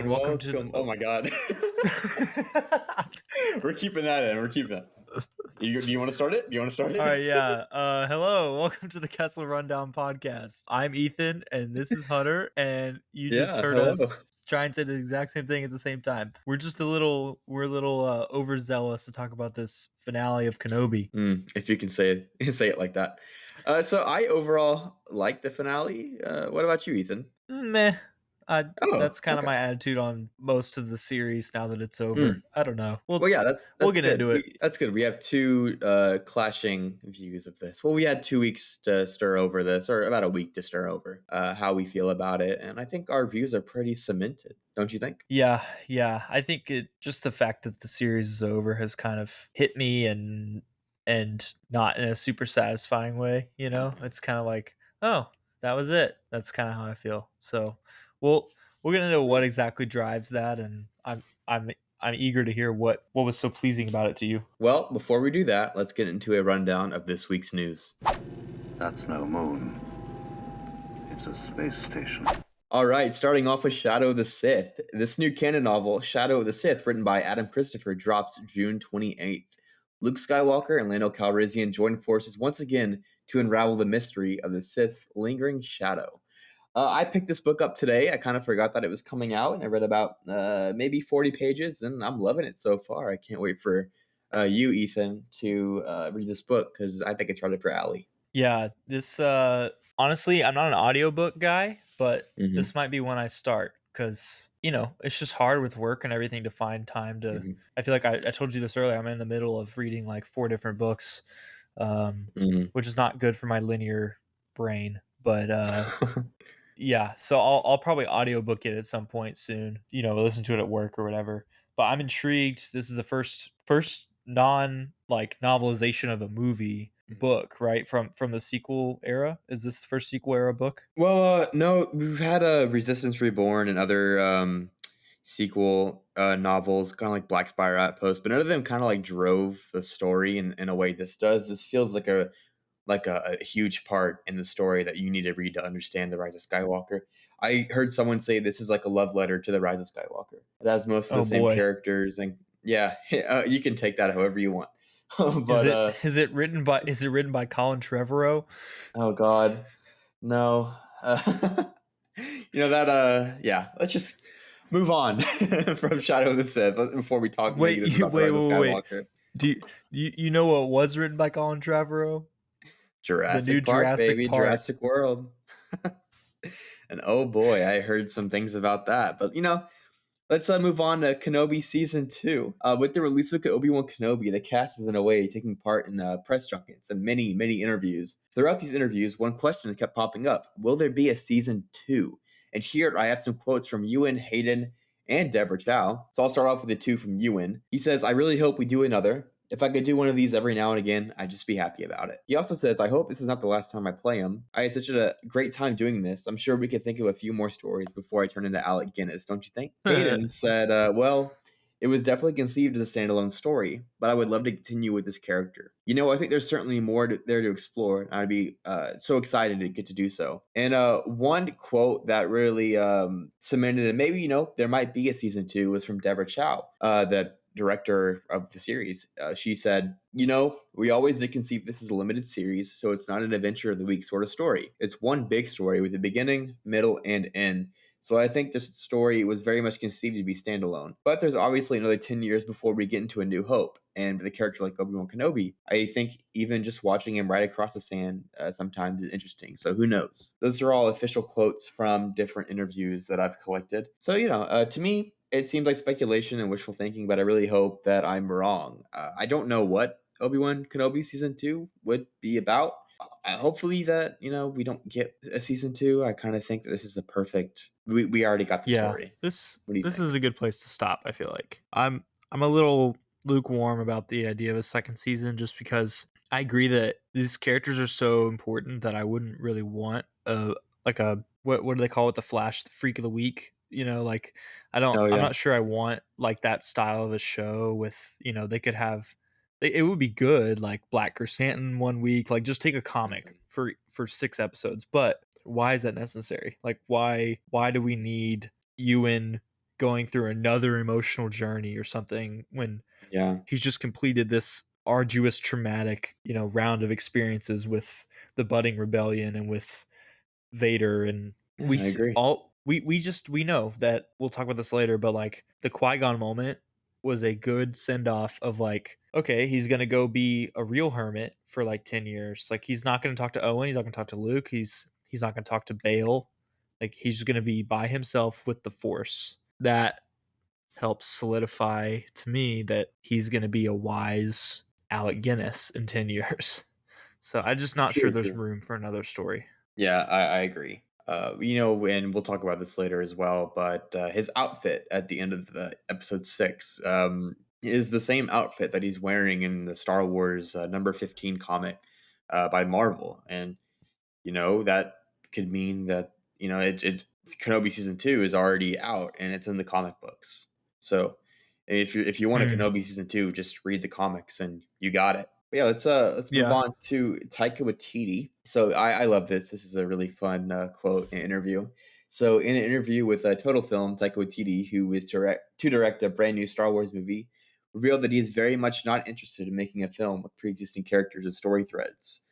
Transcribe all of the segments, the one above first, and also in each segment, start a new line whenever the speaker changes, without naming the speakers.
and welcome to the.
Oh my god. We're keeping that in. We're keeping that. Do you want to start it?
All right, yeah. Hello, welcome to the Kessel Rundown podcast. I'm Ethan, and this is Hunter, and you just
Yeah,
heard
hello.
us try and say the exact same thing at the same time. We're a little overzealous to talk about this finale of Kenobi.
If you can say it like that. So I overall like the finale. What about you, Ethan?
Meh.
Oh,
That's kind of
okay.
my attitude on most of the series now that it's over. I don't know.
Well, yeah,
We'll
that's
get
good.
into it.
That's good. We have two clashing views of this. Well, we had 2 weeks to stir over this, or about a week to stir over how we feel about it, and I think our views are pretty cemented, don't you think?
Yeah. I think just the fact that the series is over has kind of hit me and not in a super satisfying way, you know? It's kind of like, oh, that was it. That's kind of how I feel. So, we'll get into what exactly drives that, and I'm eager to hear what was so pleasing about it to you.
Well, before we do that, let's get into a rundown of this week's news.
That's no moon. It's a space station.
All right, starting off with Shadow of the Sith. This new canon novel, Shadow of the Sith, written by Adam Christopher, drops June 28th. Luke Skywalker and Lando Calrissian join forces once again to unravel the mystery of the Sith's lingering shadow. I picked this book up today. I kind of forgot that it was coming out, and I read about maybe 40 pages, and I'm loving it so far. I can't wait for you, Ethan, to read this book, because I think it's right up your alley.
Yeah, this honestly, I'm not an audiobook guy, but this might be when I start because, it's just hard with work and everything to find time to. I feel like I told you this earlier. I'm in the middle of reading like 4 different books, which is not good for my linear brain. But yeah, so I'll probably audiobook it at some point soon, listen to it at work or whatever. But I'm intrigued. This is the first non like novelization of a movie book, right? From the sequel era. Is this the first sequel era book?
Well, no, we've had Resistance Reborn and other sequel novels, kind of like Black Spire Outpost, but none of them kind of like drove the story in a way this does. This feels like a huge part in the story that you need to read to understand the Rise of Skywalker. I heard someone say this is like a love letter to the Rise of Skywalker. It has most of the same characters, and yeah, you can take that however you want. But
is it written by Colin Trevorrow?
Oh God, no. Yeah. Let's just move on from Shadow of the Sith before we talk negative about the Rise of Skywalker.
Do you know what was written by Colin Trevorrow?
Jurassic Park, baby, Jurassic World. And oh boy, I heard some things about that. But let's move on to Kenobi Season 2. With the release of Obi-Wan Kenobi, the cast is in a way taking part in press junkets and many, many interviews. Throughout these interviews, one question has kept popping up. Will there be a Season 2? And here I have some quotes from Ewan, Hayden, and Deborah Chow. So I'll start off with the 2 from Ewan. He says, "I really hope we do another. If I could do one of these every now and again, I'd just be happy about it." He also says, "I hope this is not the last time I play him. I had such a great time doing this. I'm sure we could think of a few more stories before I turn into Alec Guinness, don't you think?" Hayden said, well, it was definitely conceived as a standalone story, but I would love to continue with this character. I think there's certainly more there to explore, and I'd be so excited to get to do so. And one quote that really cemented it, maybe, there might be a Season 2, was from Deborah Chow, that director of the series. She said, we always did conceive this as a limited series, so it's not an adventure of the week sort of story. It's one big story with a beginning, middle, and end. So I think this story was very much conceived to be standalone. But there's obviously another 10 years before we get into A New Hope. And with a character like Obi-Wan Kenobi, I think even just watching him right across the sand sometimes is interesting. So who knows? Those are all official quotes from different interviews that I've collected. So, to me, it seems like speculation and wishful thinking, but I really hope that I'm wrong. I don't know what Obi-Wan Kenobi Season 2 would be about. Hopefully that, we don't get a Season 2. I kind of think that this is a perfect... We already got the story.
This is a good place to stop, I feel like. I'm a little lukewarm about the idea of a second season just because I agree that these characters are so important that I wouldn't really want what do they call it? The Flash, the Freak of the Week. I'm not sure I want like that style of a show with, they could have... It would be good, like Black Chrysanthemum one week, like just take a comic for 6 episodes. But why is that necessary? Like, why do we need Ewan going through another emotional journey or something when he's just completed this arduous, traumatic, round of experiences with the budding rebellion and with Vader. And
I agree.
we know that we'll talk about this later, but like the Qui-Gon moment was a good send off of like, okay, he's gonna go be a real hermit for like 10 years. Like he's not gonna talk to Owen, he's not gonna talk to Luke, he's not gonna talk to Bale. Like he's just gonna be by himself with the Force. That helps solidify to me that he's gonna be a wise Alec Guinness in 10 years. So I'm just not sure there's room for another story.
Yeah, I agree. And we'll talk about this later as well, but his outfit at the end of the episode 6 is the same outfit that he's wearing in the Star Wars number 15 comic by Marvel. And, that could mean that, it's Kenobi season 2 is already out and it's in the comic books. So if you want a Kenobi season 2, just read the comics and you got it. But yeah, let's move on to Taika Waititi. So I love this. This is a really fun quote and interview. So in an interview with Total Film, Taika Waititi, who is to direct a brand new Star Wars movie, revealed that he is very much not interested in making a film with pre-existing characters and story threads.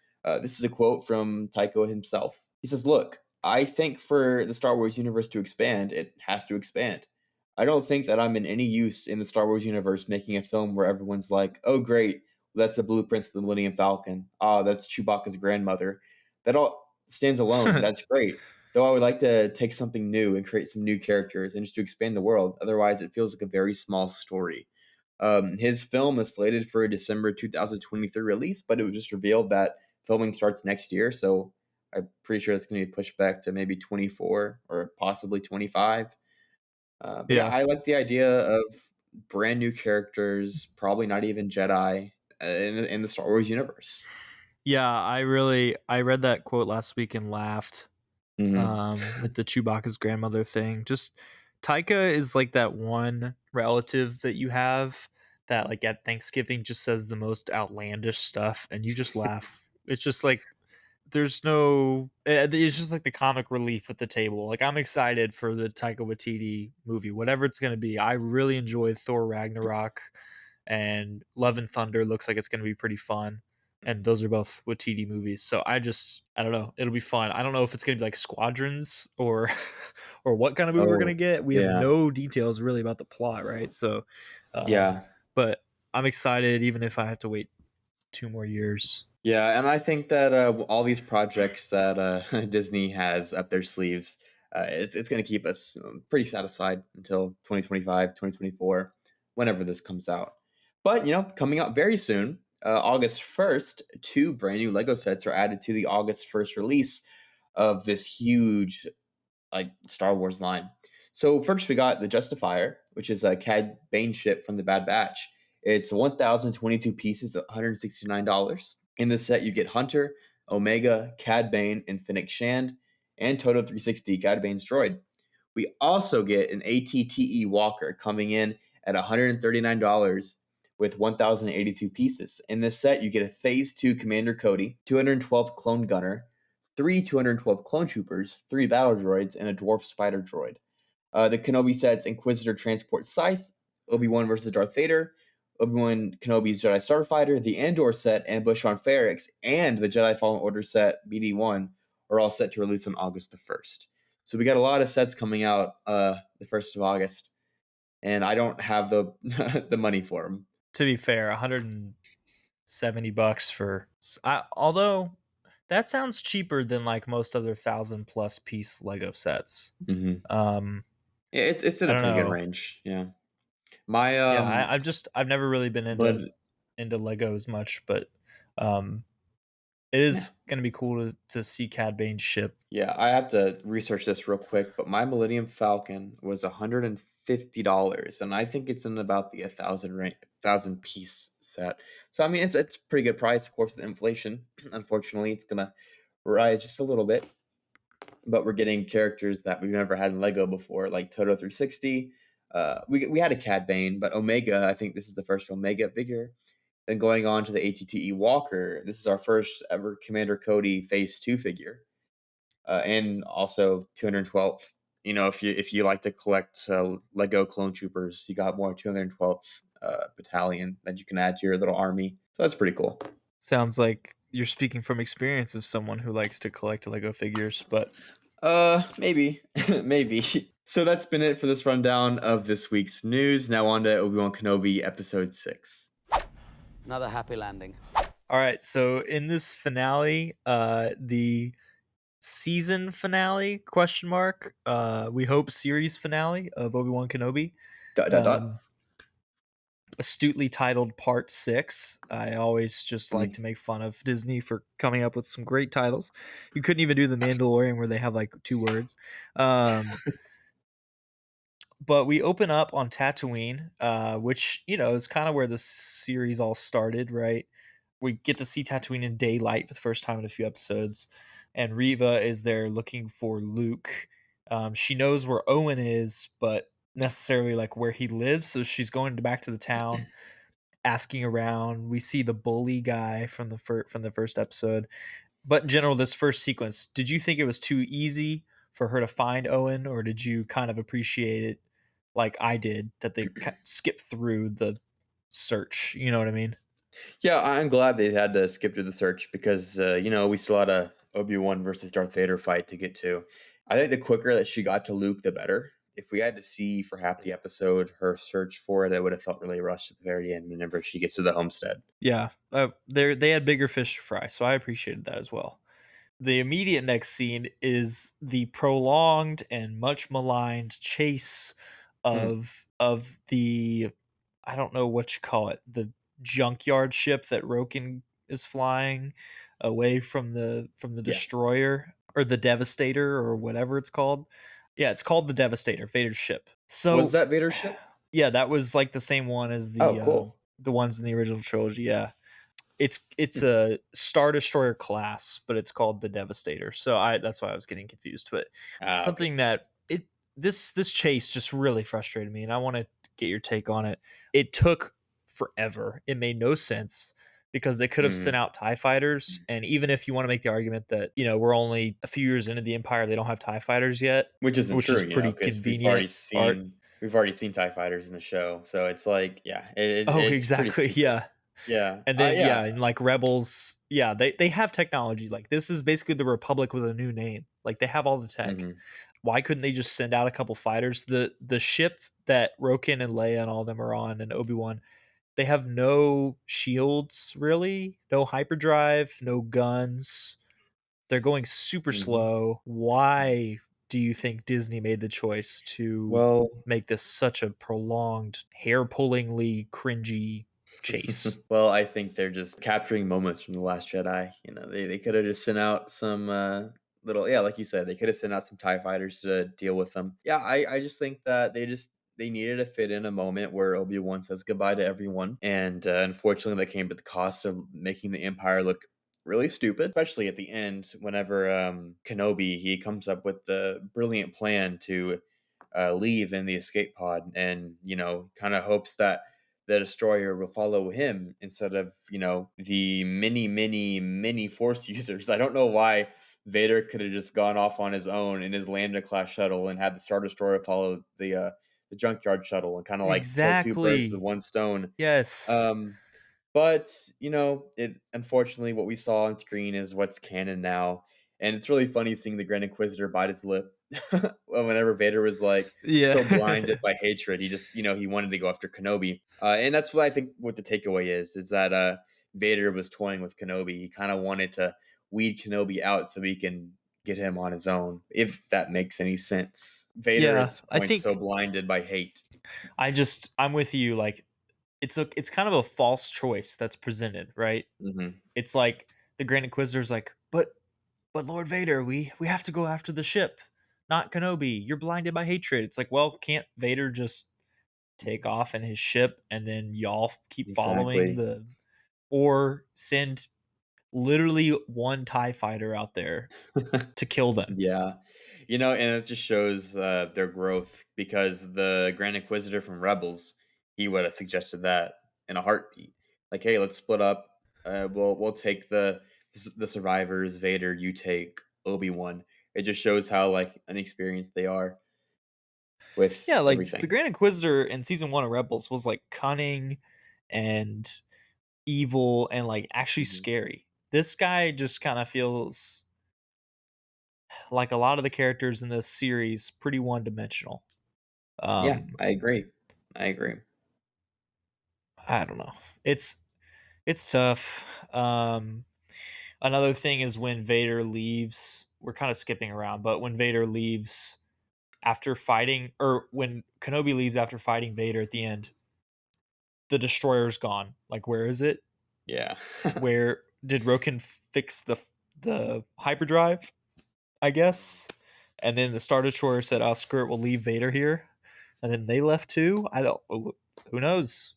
This is a quote from Taika himself. He says, "Look, I think for the Star Wars universe to expand, it has to expand. I don't think that I'm in any use in the Star Wars universe making a film where everyone's like, oh, great, that's the blueprints of the Millennium Falcon. Ah, that's Chewbacca's grandmother. That all stands alone. That's great. Though I would like to take something new and create some new characters and just to expand the world. Otherwise, it feels like a very small story." His film is slated for a December 2023 release, but it was just revealed that filming starts next year. So I'm pretty sure it's going to be pushed back to maybe 24 or possibly 25. But yeah, I like the idea of brand new characters, probably not even Jedi, in the Star Wars universe.
Yeah, I read that quote last week and laughed with the Chewbacca's grandmother thing. Just Taika is like that one relative that you have that like at Thanksgiving just says the most outlandish stuff and you just laugh. It's just like there's no it's just like the comic relief at the table. Like I'm excited for the Taika Waititi movie, whatever it's going to be. I really enjoyed Thor Ragnarok, and Love and Thunder looks like it's going to be pretty fun. And those are both Waititi movies. So I don't know. It'll be fun. I don't know if it's going to be like Squadrons or or what kind of movie we're going to get. We have no details really about the plot, right? So but I'm excited even if I have to wait 2 more years.
Yeah, and I think that all these projects that Disney has up their sleeves, it's going to keep us pretty satisfied until 2025, 2024, whenever this comes out. But, coming out very soon, August 1st, 2 brand new Lego sets are added to the August 1st release of this huge Star Wars line. So first we got the Justifier, which is a Cad Bane ship from the Bad Batch. It's 1,022 pieces at $169. In this set, you get Hunter, Omega, Cad Bane, and Fennec Shand, and Toto 360, Cad Bane's droid. We also get an ATTE Walker coming in at $139 with 1,082 pieces. In this set, you get a Phase 2 Commander Cody, 212 Clone Gunner, 3 212 Clone Troopers, 3 Battle Droids, and a Dwarf Spider Droid. The Kenobi sets Inquisitor Transport Scythe, Obi-Wan versus Darth Vader, Obi-Wan Kenobi's Jedi Starfighter, the Andor set Ambush on Ferrix, and the Jedi Fallen Order set BD-1 are all set to release on August the 1st. So we got a lot of sets coming out the 1st of August, and I don't have the the money for them.
To be fair, $170 for although that sounds cheaper than like most other 1,000+ piece Lego sets.
Yeah, it's in a pretty good range. Yeah.
I've never really been into Legos much, but it is going to be cool to see Cad Bane's ship.
Yeah, I have to research this real quick, but my Millennium Falcon was $150, and I think it's in about the 1,000 piece set. So I mean, it's a pretty good price, of course, with inflation. Unfortunately, it's gonna rise just a little bit, but we're getting characters that we've never had in Lego before, like Toto 360. We had a Cad Bane, but Omega, I think this is the first Omega figure. Then going on to the ATTE Walker, this is our first ever Commander Cody Phase 2 figure. And also 212 if you like to collect Lego clone troopers, you got more 212th battalion that you can add to your little army. So that's pretty cool.
Sounds like you're speaking from experience of someone who likes to collect Lego figures, but
maybe. Maybe. So that's been it for this rundown of this week's news. Now on to Obi-Wan Kenobi episode 6.
Another happy landing.
All right, so in this finale, the season finale ? We hope series finale of Obi-Wan Kenobi. ... Astutely titled Part 6. I always just like to make fun of Disney for coming up with some great titles. You couldn't even do The Mandalorian where they have like 2 words. But we open up on Tatooine, which, is kind of where the series all started, right? We get to see Tatooine in daylight for the first time in a few episodes. And Reva is there looking for Luke. She knows where Owen is, but necessarily like where he lives. So she's going back to the town, asking around. We see the bully guy from the first episode. But in general, this first sequence, did you think it was too easy for her to find Owen, or did you kind of appreciate it like I did, that they skipped through the search? You know what I mean?
Yeah, I'm glad they had to skip through the search because, we still had a Obi-Wan versus Darth Vader fight to get to. I think the quicker that she got to Luke, the better. If we had to see for half the episode her search for it, I would have felt really rushed at the very end whenever she gets to the homestead.
Yeah, they had bigger fish to fry, so I appreciated that as well. The immediate next scene is the prolonged and much maligned chase of the, I don't know what you call it, the junkyard ship that Roken is flying away from the destroyer or the Devastator or whatever it's called. Yeah, it's called the Devastator, Vader's ship. So
was that Vader's ship?
Yeah, that was like the same one as the
cool.
The ones in the original trilogy. Yeah. It's a Star Destroyer class, but it's called the Devastator. So that's why I was getting confused. But something that this chase just really frustrated me, and I want to get your take on it. It took forever. It made no sense because they could have sent out TIE fighters, and even if you want to make the argument that we're only a few years into the Empire, they don't have TIE fighters yet,
which is
pretty convenient.
We've already seen TIE fighters in the show, so it's like it's
exactly, yeah.
Yeah.
And then and like Rebels, they have technology. Like this is basically the Republic with a new name. Like they have all the tech. Why couldn't they just send out a couple fighters? The ship that Roken and Leia and all of them are on, and Obi-Wan, they have no shields really, no hyperdrive, no guns. They're going super slow. Why do you think Disney made the choice to make this such a prolonged, hair-pullingly cringy chase?
Well, I think they're just capturing moments from The Last Jedi. They could have just sent out some like you said, they could have sent out some TIE fighters to deal with them. Yeah, I just think that they needed to fit in a moment where Obi-Wan says goodbye to everyone, and unfortunately that came at the cost of making the Empire look really stupid, especially at the end whenever Kenobi, he comes up with the brilliant plan to leave in the escape pod, and kind of hopes that the destroyer will follow him instead of the many force users. I don't know why Vader could have just gone off on his own in his Lambda class shuttle and had the Star Destroyer follow the junkyard shuttle and kind of like kill two birds with one stone.
Yes.
But it unfortunately what we saw on screen is what's canon now, and it's really funny seeing the Grand Inquisitor bite his lip whenever Vader was like so blinded by hatred. He just he wanted to go after Kenobi, and that's what I think. What the takeaway is that Vader was toying with Kenobi. He kind of wanted to weed Kenobi out so he can get him on his own, if that makes any sense. Vader at this point so blinded by hate.
I'm with you. Like it's kind of a false choice that's presented, right? It's like the Grand Inquisitor's like, but Lord Vader, we have to go after the ship, not Kenobi. You're blinded by hatred. It's like, well, can't Vader just take off in his ship and then y'all keep following or send literally one TIE fighter out there to kill them?
Yeah. And it just shows their growth, because the Grand Inquisitor from Rebels, he would have suggested that in a heartbeat. Like, hey, let's split up. We'll take the survivors. Vader, you take Obi-Wan. It just shows how like inexperienced they are. with
Yeah, like the
everything.
Grand Inquisitor in season 1 of Rebels was like cunning and evil and like actually scary. This guy just kind of feels like a lot of the characters in this series pretty one-dimensional.
Yeah,
Um
I agree. I agree.
I don't know. It's tough. Another thing is when Vader leaves, we're kind of skipping around, but when Vader leaves after fighting, or when Kenobi leaves after fighting Vader at the end, the destroyer's gone. Like, where is it?
Yeah.
Where did Roken fix the hyperdrive? I guess. And then the Star Destroyer said, "Oh, screw it, we'll leave Vader here." And then they left too. I don't. Who knows?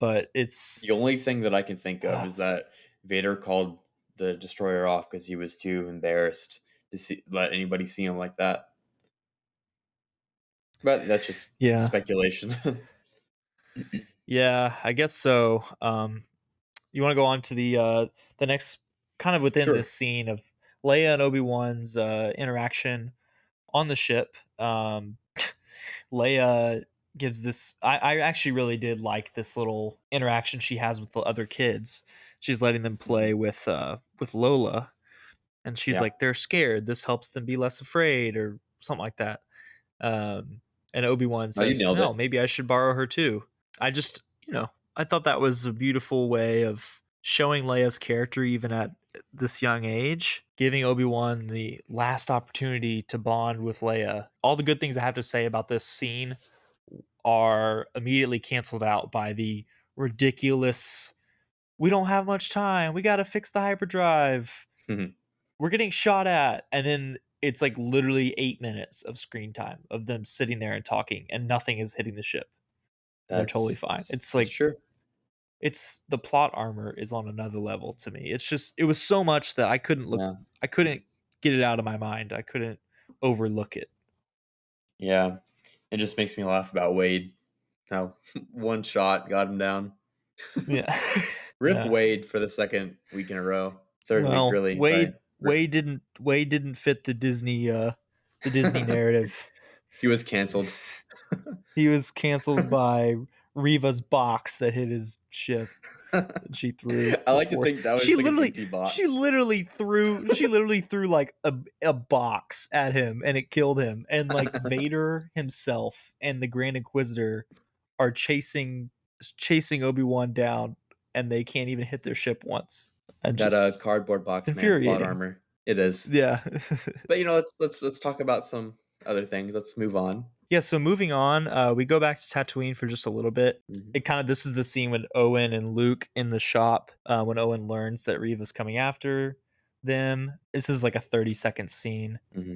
But it's
The only thing that I can think of is that Vader called the destroyer off because he was too embarrassed to let anybody see him like that. But that's just
yeah,
speculation.
yeah. I guess so. You want to go on to the next kind of within
Sure.
this scene of Leia and Obi-Wan's interaction on the ship. Leia gives this. I actually really did like this little interaction she has with the other kids. She's letting them play with Lola, and she's
Yeah.
like, they're scared. This helps them be less afraid, or something like that. Um, and Obi-Wan
Oh, you
says,
nailed
"No,
it.
maybe I should borrow her too." I just, I thought that was a beautiful way of showing Leia's character even at this young age, giving Obi-Wan the last opportunity to bond with Leia. All the good things I have to say about this scene are immediately canceled out by the ridiculous, "We don't have much time. We got to fix the hyperdrive. We're getting shot at." And then it's like literally 8 minutes of screen time of them sitting there and talking, and nothing is hitting the ship. And they're totally fine. It's
That's
like,
true.
it's the plot armor is on another level to me. It's just, it was so much that
Yeah.
I couldn't get it out of my mind. I couldn't overlook it.
Yeah. It just makes me laugh about Wade. How one shot got him down.
Yeah.
Rip
Yeah.
Wade for the second week in a row. Third week,
Well,
really. By
Wade didn't fit the Disney narrative.
He was canceled.
He was canceled by Riva's box that hit his ship. She threw
I
the
like to
force.
think that was like an empty box.
She literally threw like a box at him, and it killed him. And like Vader himself and the Grand Inquisitor are chasing Obi-Wan down, and they can't even hit their ship once. And
That
just,
cardboard
it's
box, man, plot
infuriating.
armor. It is.
Yeah.
But let's talk about some other things. Let's move on.
Yeah, so moving on, we go back to Tatooine for just a little bit.
Mm-hmm.
It kind of, this is the scene with Owen and Luke in the shop, when Owen learns that Reva's coming after them. This is like a 30-second scene.
Mm-hmm.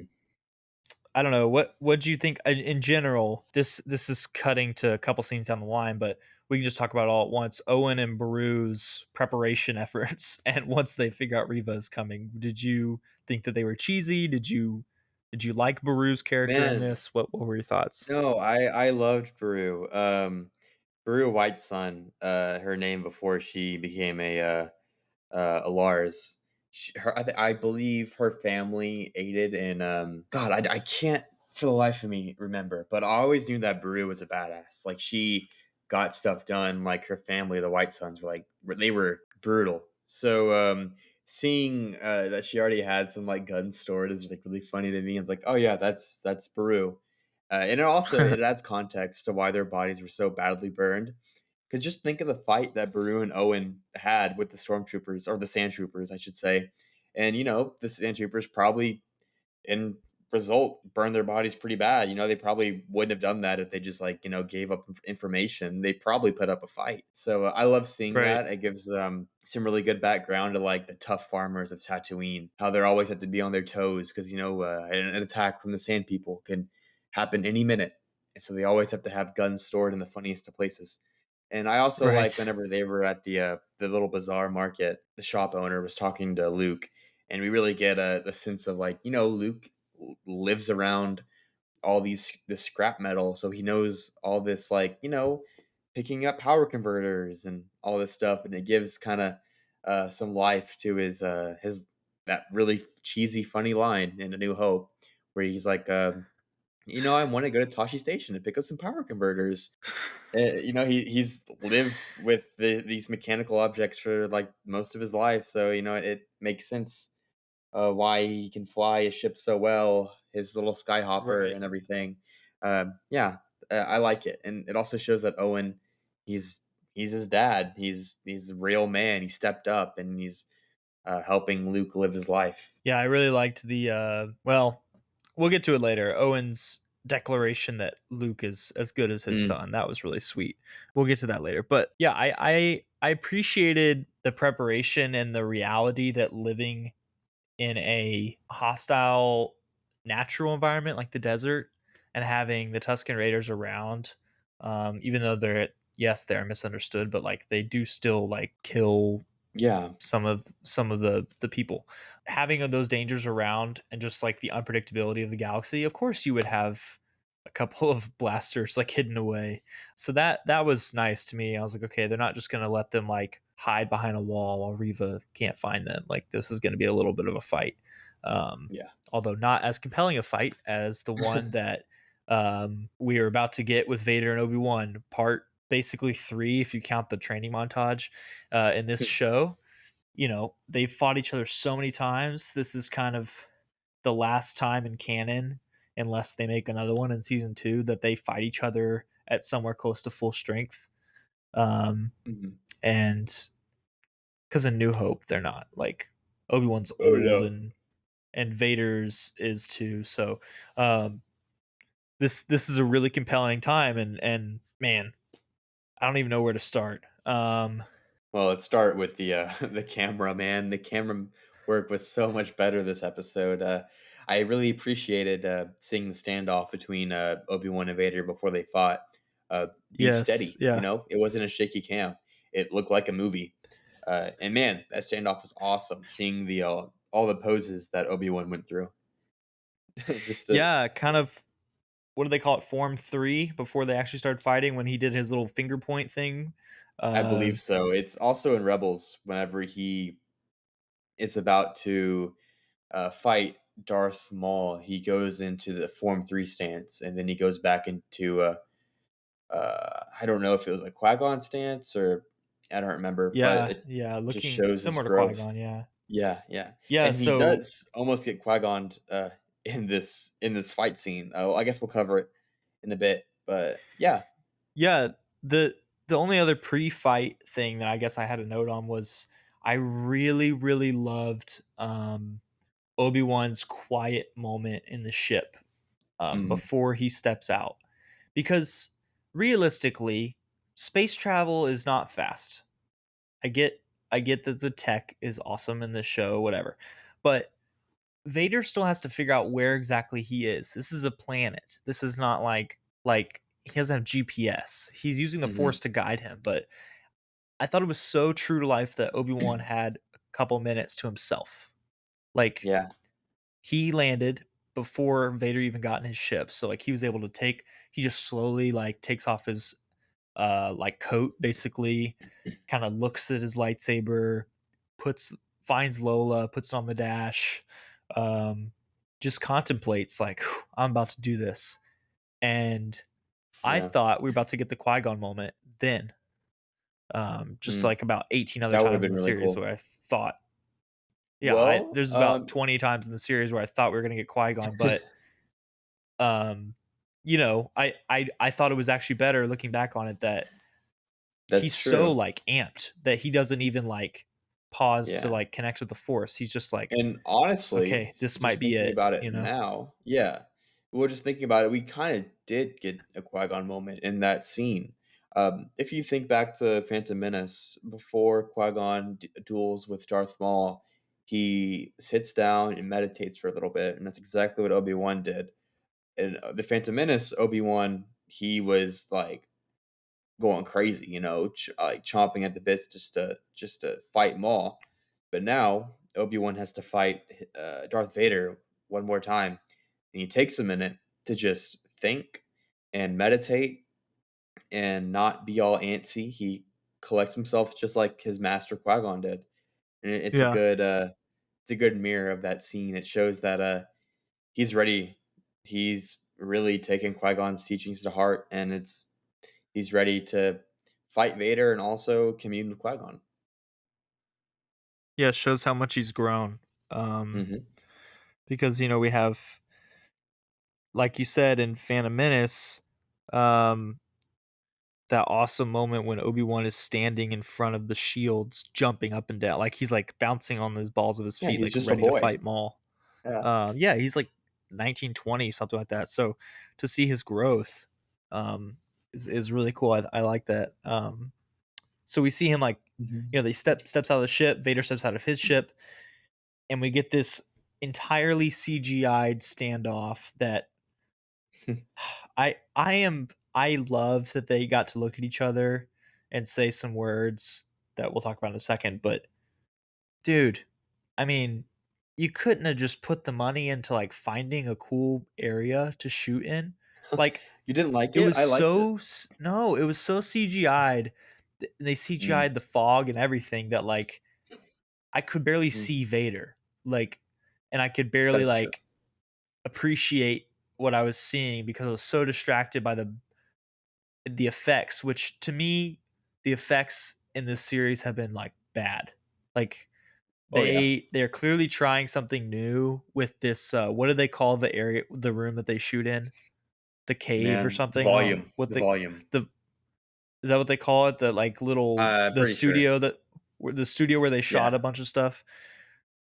I don't know, what do you think in general? This is cutting to a couple scenes down the line, but we can just talk about it all at once. Owen and Beru's preparation efforts, and once they figure out Reva is coming, did you think that they were cheesy? Did you like Beru's character in
Man,
this? What were your thoughts?
no, I loved Beru. Beru White's son, her name before she became a Lars. I believe her family aided in. God, I can't for the life of me remember, but I always knew that Beru was a badass. Like she got stuff done. Like her family, the White Sons, they were brutal. So seeing that she already had some like guns stored is like really funny to me. It's like, oh yeah, that's Beru. And it adds context to why their bodies were so badly burned. Because just think of the fight that Baru and Owen had with the stormtroopers, or the sandtroopers, I should say. And, the sandtroopers probably, in result, burned their bodies pretty bad. They probably wouldn't have done that if they just, gave up information. They probably put up a fight. So I love seeing
Right.
that. It gives some really good background to, the tough farmers of Tatooine, how they're always have to be on their toes because, an attack from the sand people can happen any minute. And so they always have to have guns stored in the funniest of places. And I also like
Right.
whenever they were at the little bazaar market, the shop owner was talking to Luke, and we really get the sense of Luke lives around all this scrap metal, so he knows all this picking up power converters and all this stuff, and it gives kind of some life to his that really cheesy funny line in A New Hope, where he's like. I want to go to Tashi Station and pick up some power converters. He's lived with these mechanical objects for like most of his life, so it makes sense why he can fly his ship so well, his little skyhopper
Right.
and everything. Yeah, I like it, and it also shows that Owen, he's his dad. He's a real man. He stepped up, and he's helping Luke live his life.
Yeah, I really liked well, we'll get to it later. Owen's declaration that Luke is as good as his son. That was really sweet. We'll get to that later. But yeah, I appreciated the preparation and the reality that living in a hostile natural environment like the desert and having the Tusken Raiders around, even though they're misunderstood, but like they do still like kill
Yeah,
some of the people. Having those dangers around and just like the unpredictability of the galaxy, of course you would have a couple of blasters like hidden away. So that was nice to me. I was like, okay, they're not just gonna let them like hide behind a wall while Riva can't find them. Like this is gonna be a little bit of a fight.
yeah.
Although not as compelling a fight as the one that we are about to get with Vader and Obi-Wan, part basically 3 if you count the training montage in this show. They've fought each other so many times. This is kind of the last time in canon, unless they make another one in season 2, that they fight each other at somewhere close to full strength.
Mhm.
And because in New Hope, they're not. Like Obi-Wan's
Oh
old
yeah.
and Vader's is too. So um, this is a really compelling time, and man, I don't even know where to start.
Well, let's start with the the camera, man. The camera work was so much better this episode. I really appreciated seeing the standoff between Obi-Wan and Vader before they fought. Be
Yes,
steady,
yeah.
it wasn't a shaky cam. It looked like a movie. And man, that standoff was awesome. Seeing the all the poses that Obi-Wan went through. Just to,
Yeah, kind of. What do they call it? Form 3 before they actually started fighting when he did his little finger point thing.
I
Uh,
believe so. It's also in Rebels whenever he is about to fight Darth Maul, he goes into the Form 3 stance, and then he goes back into I don't know if it was a Qui-Gon stance or I don't remember, but
yeah,
it
yeah,
just
looking
shows his
similar to
growth.
Qui-Gon. Yeah,
Yeah, yeah,
yeah.
and he
So
does almost get Qui-Gon in this fight scene. I guess we'll cover it in a bit, but yeah.
yeah, the only other pre-fight thing that I guess I had a note on was I really really loved Obi-Wan's quiet moment in the ship
Mhm.
before he steps out, because realistically, space travel is not fast. I get I get that the tech is awesome in this show, whatever. But Vader still has to figure out where exactly he is. This is a planet. This is not like he doesn't have GPS. He's using the
Mhm.
force to guide him, but I thought it was so true to life that Obi-Wan had a couple minutes to himself. Like
Yeah.
he landed before Vader even got in his ship. So like he was able to he just slowly like takes off his like coat basically, kind of looks at his lightsaber, puts finds Lola, puts it on the dash, um, just contemplates like I'm about to do this. And I
Yeah.
thought we were about to get the Qui-Gon moment then. Just
Mm.
like about 18 other
That would have
times in
been
the
really
series
cool.
where I thought, yeah, I
Well,
there's about 20 times in the series where I thought we were gonna get Qui-Gon, but um, I thought it was actually better looking back on it that he's
that's
so
true.
like amped that he doesn't even like pause to
Yeah.
like connect with the force. He's just like,
And honestly,
okay, this might
just
be
thinking
it,
about it now, yeah, we're just thinking about it. We kind of did get a Qui-Gon moment in that scene. If you think back to Phantom Menace, before Qui-Gon duels with Darth Maul, he sits down and meditates for a little bit, and that's exactly what Obi-Wan did. In the Phantom Menace, Obi-Wan, he was like going crazy, like chomping at the bits just to fight Maul. But now Obi-Wan has to fight Darth Vader one more time, and he takes a minute to just think and meditate and not be all antsy. He collects himself just like his master Qui-Gon did, and
yeah,
it's a good mirror of that scene. It shows that he's ready. He's really taken Qui-Gon's teachings to heart, and he's ready to fight Vader and also commune with Qui-Gon.
Yeah, it shows how much he's grown. Because, we have, like you said, in Phantom Menace, that awesome moment when Obi-Wan is standing in front of the shields, jumping up and down. Like, he's, like, bouncing on the balls of his feet,
he's
like,
just a
ready to
boy.
fight Maul.
Yeah.
He's, like, 19, 20, something like that. So, to see his growth is really cool. I like that. So we see him, like, they steps out of the ship, Vader steps out of his ship, and we get this entirely CGI'd standoff that I love that they got to look at each other and say some words that we'll talk about in a second, but dude, I mean, you couldn't have just put the money into, like, finding a cool area to shoot in. Like,
You didn't like
it
it?
was
I liked it.
no, it was so CGI'd. They CGI'd the fog and everything that, like, I could barely see Vader. Like, and I could barely,
That's true.
like, appreciate what I was seeing because I was so distracted by the effects, which to me, the effects in this series have been, like, bad. Like,
Oh, yeah.
they're clearly trying something new with this, what do they call the room that they shoot in? The cave or
Man,
something?
the volume.
The is that what they call it? The
Pretty sure.
studio the studio where they shot
Yeah.
a bunch of stuff?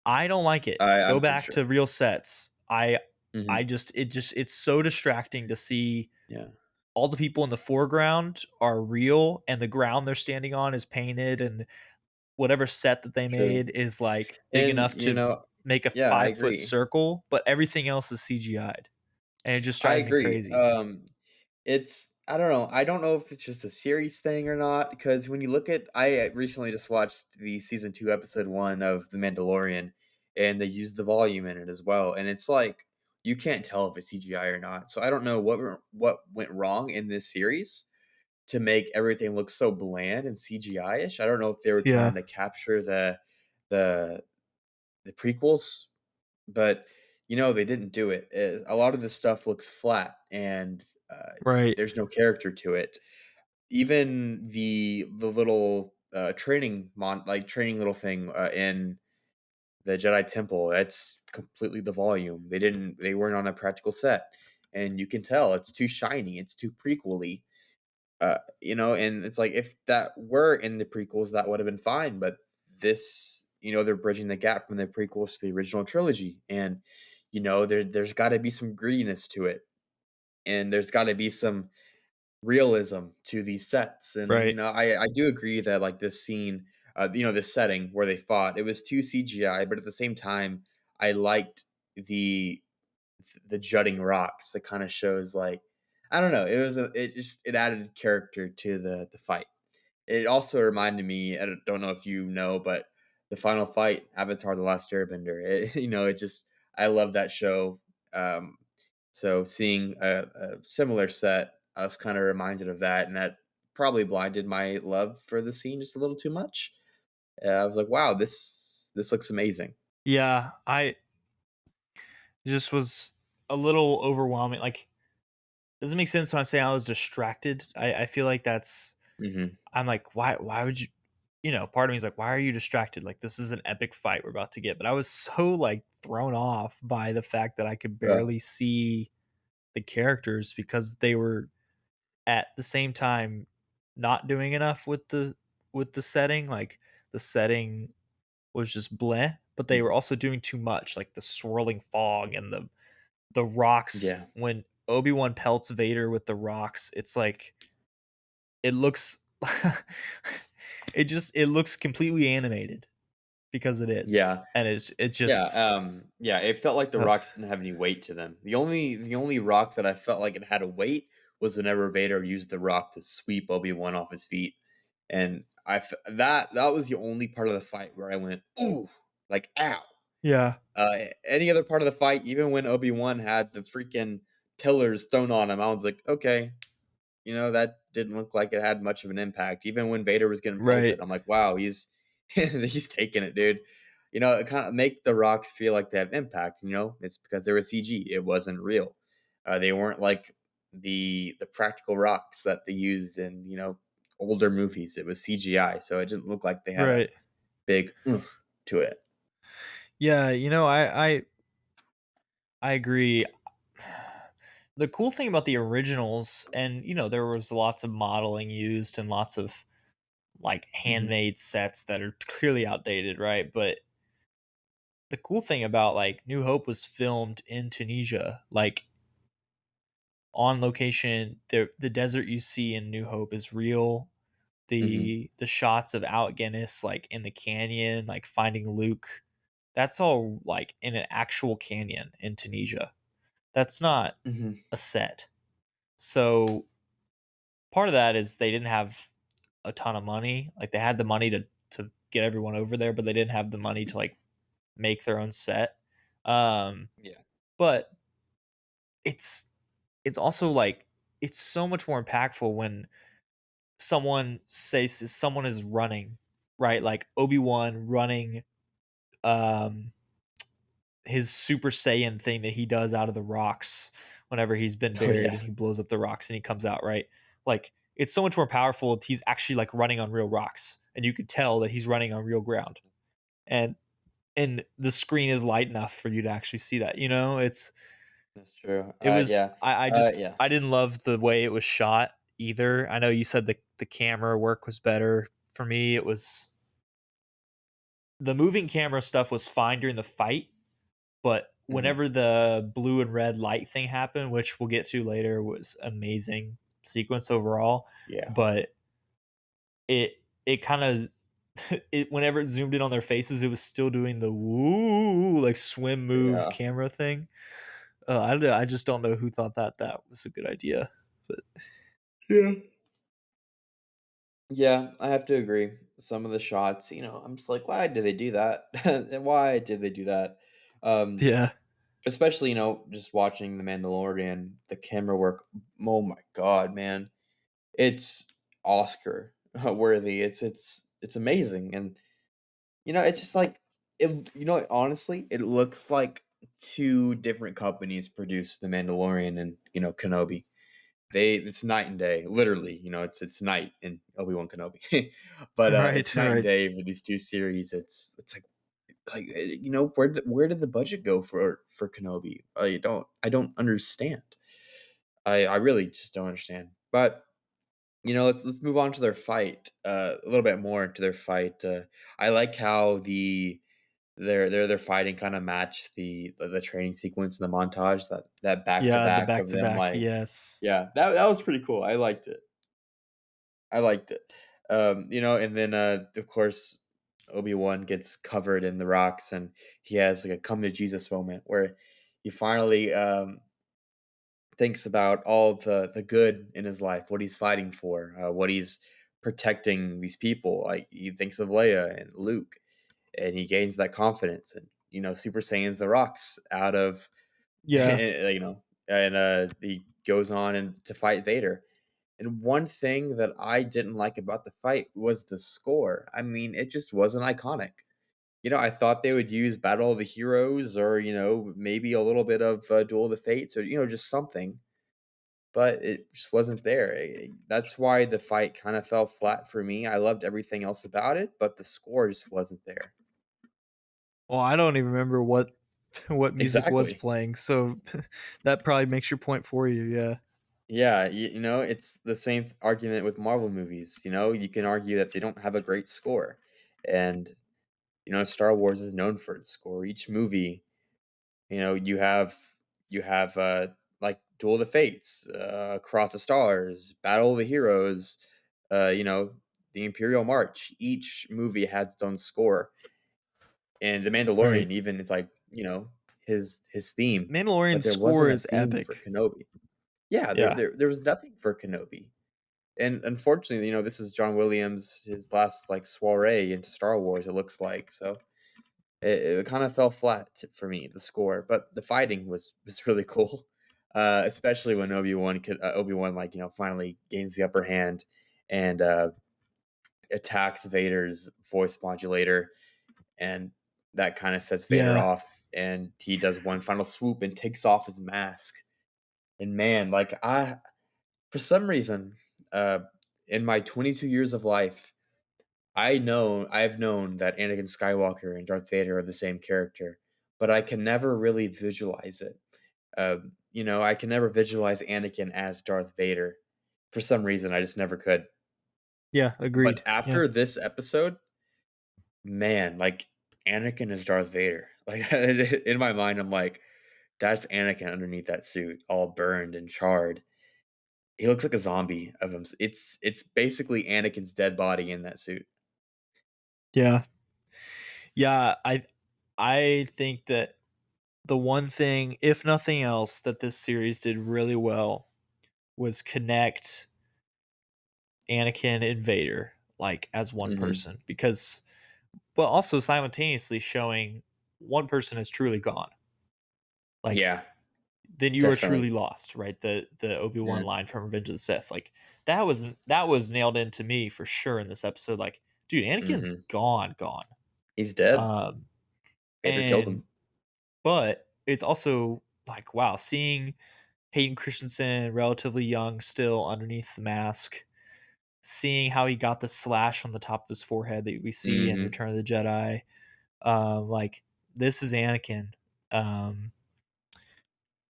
I don't like it. Go
I'm pretty
back
sure.
to real sets. It's so distracting to see
Yeah.
all the people in the foreground are real and the ground they're standing on is painted, and whatever set that they
True.
made is, like, big
And,
enough to make a
yeah, I
5-foot
agree.
circle, but everything else is CGI'd, and it just
I
drives me
agree.
crazy.
I don't know. I don't know if it's just a series thing or not, because when you look at, I recently just watched the season 2, episode 1 of The Mandalorian, and they used the volume in it as well. And it's like, you can't tell if it's CGI or not. So I don't know what went wrong in this series to make everything look so bland and CGI-ish. I don't know if they were
Yeah.
trying to capture the prequels, but they didn't do it. A lot of this stuff looks flat, and
Right.
there's no character to it. Even the little training little thing in the Jedi Temple, that's completely the volume. They weren't on a practical set, and you can tell it's too shiny, it's too prequely. And it's like, if that were in the prequels, that would have been fine. But this, they're bridging the gap from the prequels to the original trilogy, and there's got to be some grittiness to it, and there's got to be some realism to these sets. And
Right.
I do agree that, like, this scene, this setting where they fought, it was too CGI, but at the same time, I liked the jutting rocks that kind of shows, like, I don't know, it added character to the fight. It also reminded me, I don't know if you know, but the final fight, Avatar: The Last Airbender, I love that show. So seeing a similar set, I was kind of reminded of that, and that probably blinded my love for the scene just a little too much. I was like, wow, this looks amazing.
Yeah, I just was a little overwhelming. Like, doesn't make sense when I say I was distracted. I feel like that's I'm like, why would you, part of me is like, why are you distracted? Like, this is an epic fight we're about to get. But I was so, like, thrown off by the fact that I could barely see the characters because they were at the same time not doing enough with the setting. Like, the setting was just bleh, but they were also doing too much, like the swirling fog and the rocks.
Yeah.
When Obi-Wan pelts Vader with the rocks, it's like, it looks it looks completely animated because it is.
Yeah.
And it just
Yeah, it felt like the
ugh.
rocks didn't have any weight to them. The only rock that I felt like it had a weight was whenever Vader used the rock to sweep Obi-Wan off his feet. And that was the only part of the fight where I went, ooh, like, ow.
Yeah.
Any other part of the fight, even when Obi-Wan had the freaking pillars thrown on him, I was like, okay, that didn't look like it had much of an impact. Even when Vader was getting
Right.
pelted, I'm like, wow, he's he's taking it, dude. It kind of make the rocks feel like they have impact. It's because they were CG. It wasn't real. They weren't like the practical rocks that they used in older movies. It was CGI, so it didn't look like they had a
Right.
big to it.
Yeah, I agree. The cool thing about the originals, and there was lots of modeling used and lots of like handmade sets that are clearly outdated, right? But the cool thing about like New Hope was filmed in Tunisia, like on location. The desert you see in New Hope is real. The shots of Alec Guinness like in the canyon, like finding Luke, that's all like in an actual canyon in Tunisia. That's not a set. So part of that is they didn't have a ton of money. Like they had the money to get everyone over there, but they didn't have the money to like make their own set.
Yeah.
But it's also like it's so much more impactful when someone is running, right? Like Obi-Wan running um his Super Saiyan thing that he does out of the rocks whenever he's been
Oh
buried
yeah.
and he blows up the rocks and he comes out, right? Like it's so much more powerful if he's actually like running on real rocks and you could tell that he's running on real ground. And the screen is light enough for you to actually see that.
That's true.
It was
Yeah.
I just
Yeah.
I didn't love the way it was shot either. I know you said the camera work was better. For me, it was the moving camera stuff was fine during the fight, but
hmm
whenever the blue and red light thing happened, which we'll get to later, was amazing sequence overall.
Yeah.
But it kind of it whenever it zoomed in on their faces, it was still doing the woo like swim move
Yeah.
camera thing. I just don't know who thought that was a good idea. But
Yeah. Yeah, I have to agree. Some of the shots, I'm just like, why did they do that? And why did they do that? Um,
yeah,
Especially, just watching The Mandalorian, the camera work. Oh my god, man. It's Oscar worthy. It's amazing. And it's just like honestly, it looks like two different companies produced The Mandalorian and, Kenobi. It's night and day, literally. It's night in Obi-Wan Kenobi, but it's
right,
night and
right.
day for these two series. It's like where did the budget go for Kenobi? I don't understand. I really just don't understand. But let's move on to their fight. A little bit more into their fight. I like how their fighting kind of matched the training sequence in the montage, that back to
Yeah, the
back
back
of
to
them,
back.
like,
Yes.
yeah, that was pretty cool. I liked it. I liked it. And then of course Obi-Wan gets covered in the rocks and he has like a come to Jesus moment where he finally thinks about all the good in his life, what he's fighting for, what he's protecting these people. Like he thinks of Leia and Luke, and he gains that confidence, and Super Saiyans the rocks out of,
Yeah.
and he goes on and to fight Vader. And one thing that I didn't like about the fight was the score. I mean, it just wasn't iconic. I thought they would use Battle of the Heroes or, maybe a little bit of Duel of the Fates or, just something, but it just wasn't there. That's why the fight kind of fell flat for me. I loved everything else about it, but the score just wasn't there.
Well, I don't even remember what music was
Exactly.
playing, so that probably makes your point for you. Yeah.
Yeah, it's the same argument with Marvel movies. You can argue that they don't have a great score. And, Star Wars is known for its score. Each movie, you have like Duel of the Fates, Across the Stars, Battle of the Heroes, uh, you know, the Imperial March. Each movie had its own score. And The
Right.
Mandalorian, even it's like, his theme,
Mandalorian
but there
score
wasn't a
is
theme for
epic.
Kenobi. Yeah, there,
Yeah.
there there was nothing for Kenobi. And unfortunately, this is John Williams' his last like soiree into Star Wars. It looks like so. It kind of fell flat for me, the score, but the fighting was really cool, especially when Obi-Wan like finally gains the upper hand and attacks Vader's voice modulator, and that kind of sets Vader
Yeah.
off, and he does one final swoop and takes off his mask. And man, like for some reason, in my 22 years of life, I've known that Anakin Skywalker and Darth Vader are the same character, but I can never really visualize it. I can never visualize Anakin as Darth Vader. For some reason, I just never could.
Yeah,
But
agreed.
after this episode, man, like Anakin is Darth Vader. Like in my mind, I'm like, that's Anakin underneath that suit, all burned and charred. He looks like a zombie of him. It's basically Anakin's dead body in that suit.
Yeah. Yeah, I think that the one thing, if nothing else, that this series did really well was connect Anakin and Vader like as one
Mm-hmm.
person, because but also simultaneously showing one person is truly gone.
Yeah,
Like then you are
definitely.
truly lost, right? The Obi-Wan
Yeah.
line from Revenge of the Sith. Like that was nailed into me for sure in this episode. Like, dude, Anakin's
Mm-hmm.
gone.
He's dead.
Um
Vader killed
and
him.
but it's also like, wow, seeing Hayden Christensen relatively young still underneath the mask, seeing how he got the slash on the top of his forehead that we see in
Mm-hmm.
Return of the Jedi. Like this is Anakin. Um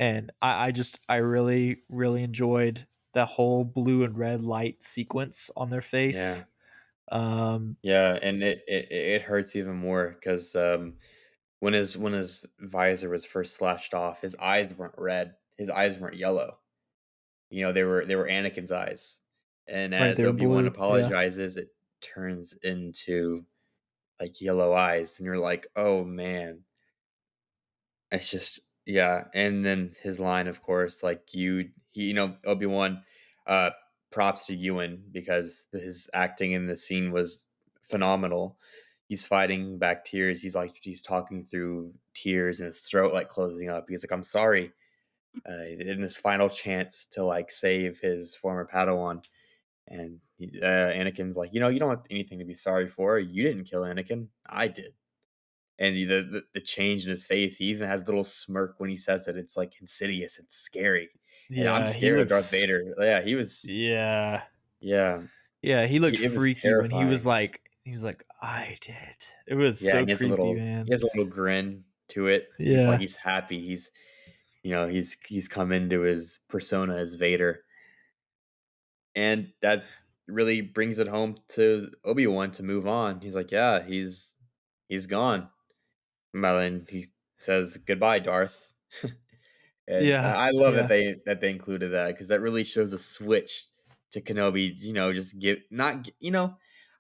and I really, really enjoyed that whole blue and red light sequence on their
Yeah.
face. Um
Yeah, and it hurts even more because when his visor was first slashed off, his eyes weren't red. His eyes weren't yellow. They were Anakin's eyes. And
right,
as
they were
Obi-Wan
blue. Yeah.
apologizes, it turns into like yellow eyes, and you're like, "Oh man." It's just yeah, and then his line, of course, like Obi-Wan, uh, props to Ewan because his acting in the scene was phenomenal. He's fighting back tears. He's talking through tears and his throat like closing up. He's like, "I'm sorry." In his final chance to like save his former Padawan, and Anakin's like, you don't have anything to be sorry for. You didn't kill Anakin. I did. And the change in his face, he even has a little smirk when he says it. It's like insidious. It's scary, and I'm
Yeah, he
scared of Darth
looks
Vader. Yeah, he was.
yeah.
Yeah,
Yeah, he looked
it was
freaky when
terrifying.
he was like, "I did." It was
Yeah,
so
and
creepy,
he
man.
has a little grin to it. He's like
Yeah.
he's happy. He's come into his persona as Vader, and that really brings it home to Obi-Wan to move on. He's like, yeah, he's gone. And then he says goodbye, Darth. And
Yeah.
I love that
Yeah.
they included that because that really shows a switch to Kenobi. Just give not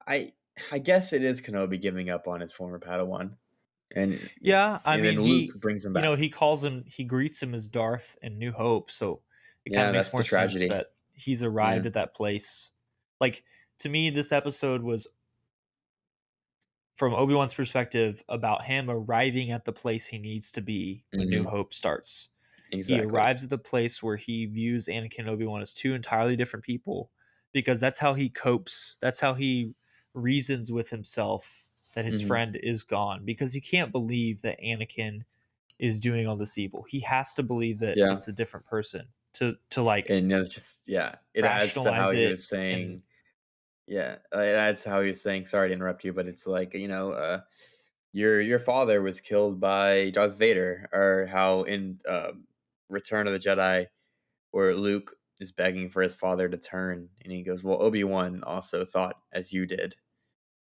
I I guess it is Kenobi giving up on his former Padawan, and
Yeah, I
and then
mean,
Luke brings him back.
he greets him as Darth in New Hope, so it kind
Yeah,
of makes
that's the
more sense
tragedy.
that he's
Yeah.
arrived at that place. Like, to me, this episode was, from Obi-Wan's perspective, about him arriving at the place he needs to be when New
Hmm.
Hope starts. He
Exactly.
arrives at the place where he views Anakin and Obi-Wan as two entirely different people, because that's how he copes. That's how he reasons with himself that his
Hmm.
friend is gone, because he can't believe that Anakin is doing all this evil. He has to believe that
Yeah,
it's a different person to like
and it's just yeah, it adds to how
rationalize
he
it.
was
And
saying. Yeah, it adds to how he was saying. Sorry to interrupt you, but it's like your father was killed by Darth Vader, or how in Return of the Jedi, where Luke is begging for his father to turn, and he goes, "Well, Obi-Wan also thought as you did,"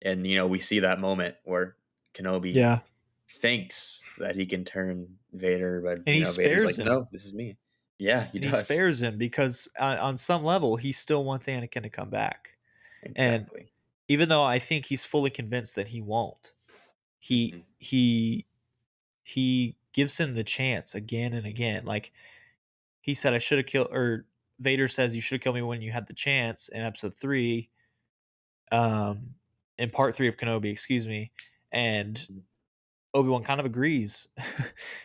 and we see that moment where Kenobi
yeah,
thinks that he can turn Vader, but
and he
Vader's
spares
like,
him.
"No, this is me." Yeah, he
And he
does
spares him because on some level he still wants Anakin to come back. And
exactly.
even though I think he's fully convinced that he won't, he
Hmm.
he gives him the chance again and again. Like, he said, I should have killed, or Vader says, you should have killed me when you had the chance in episode 3, um in part 3 of Kenobi, excuse me. And Obi-Wan kind of agrees.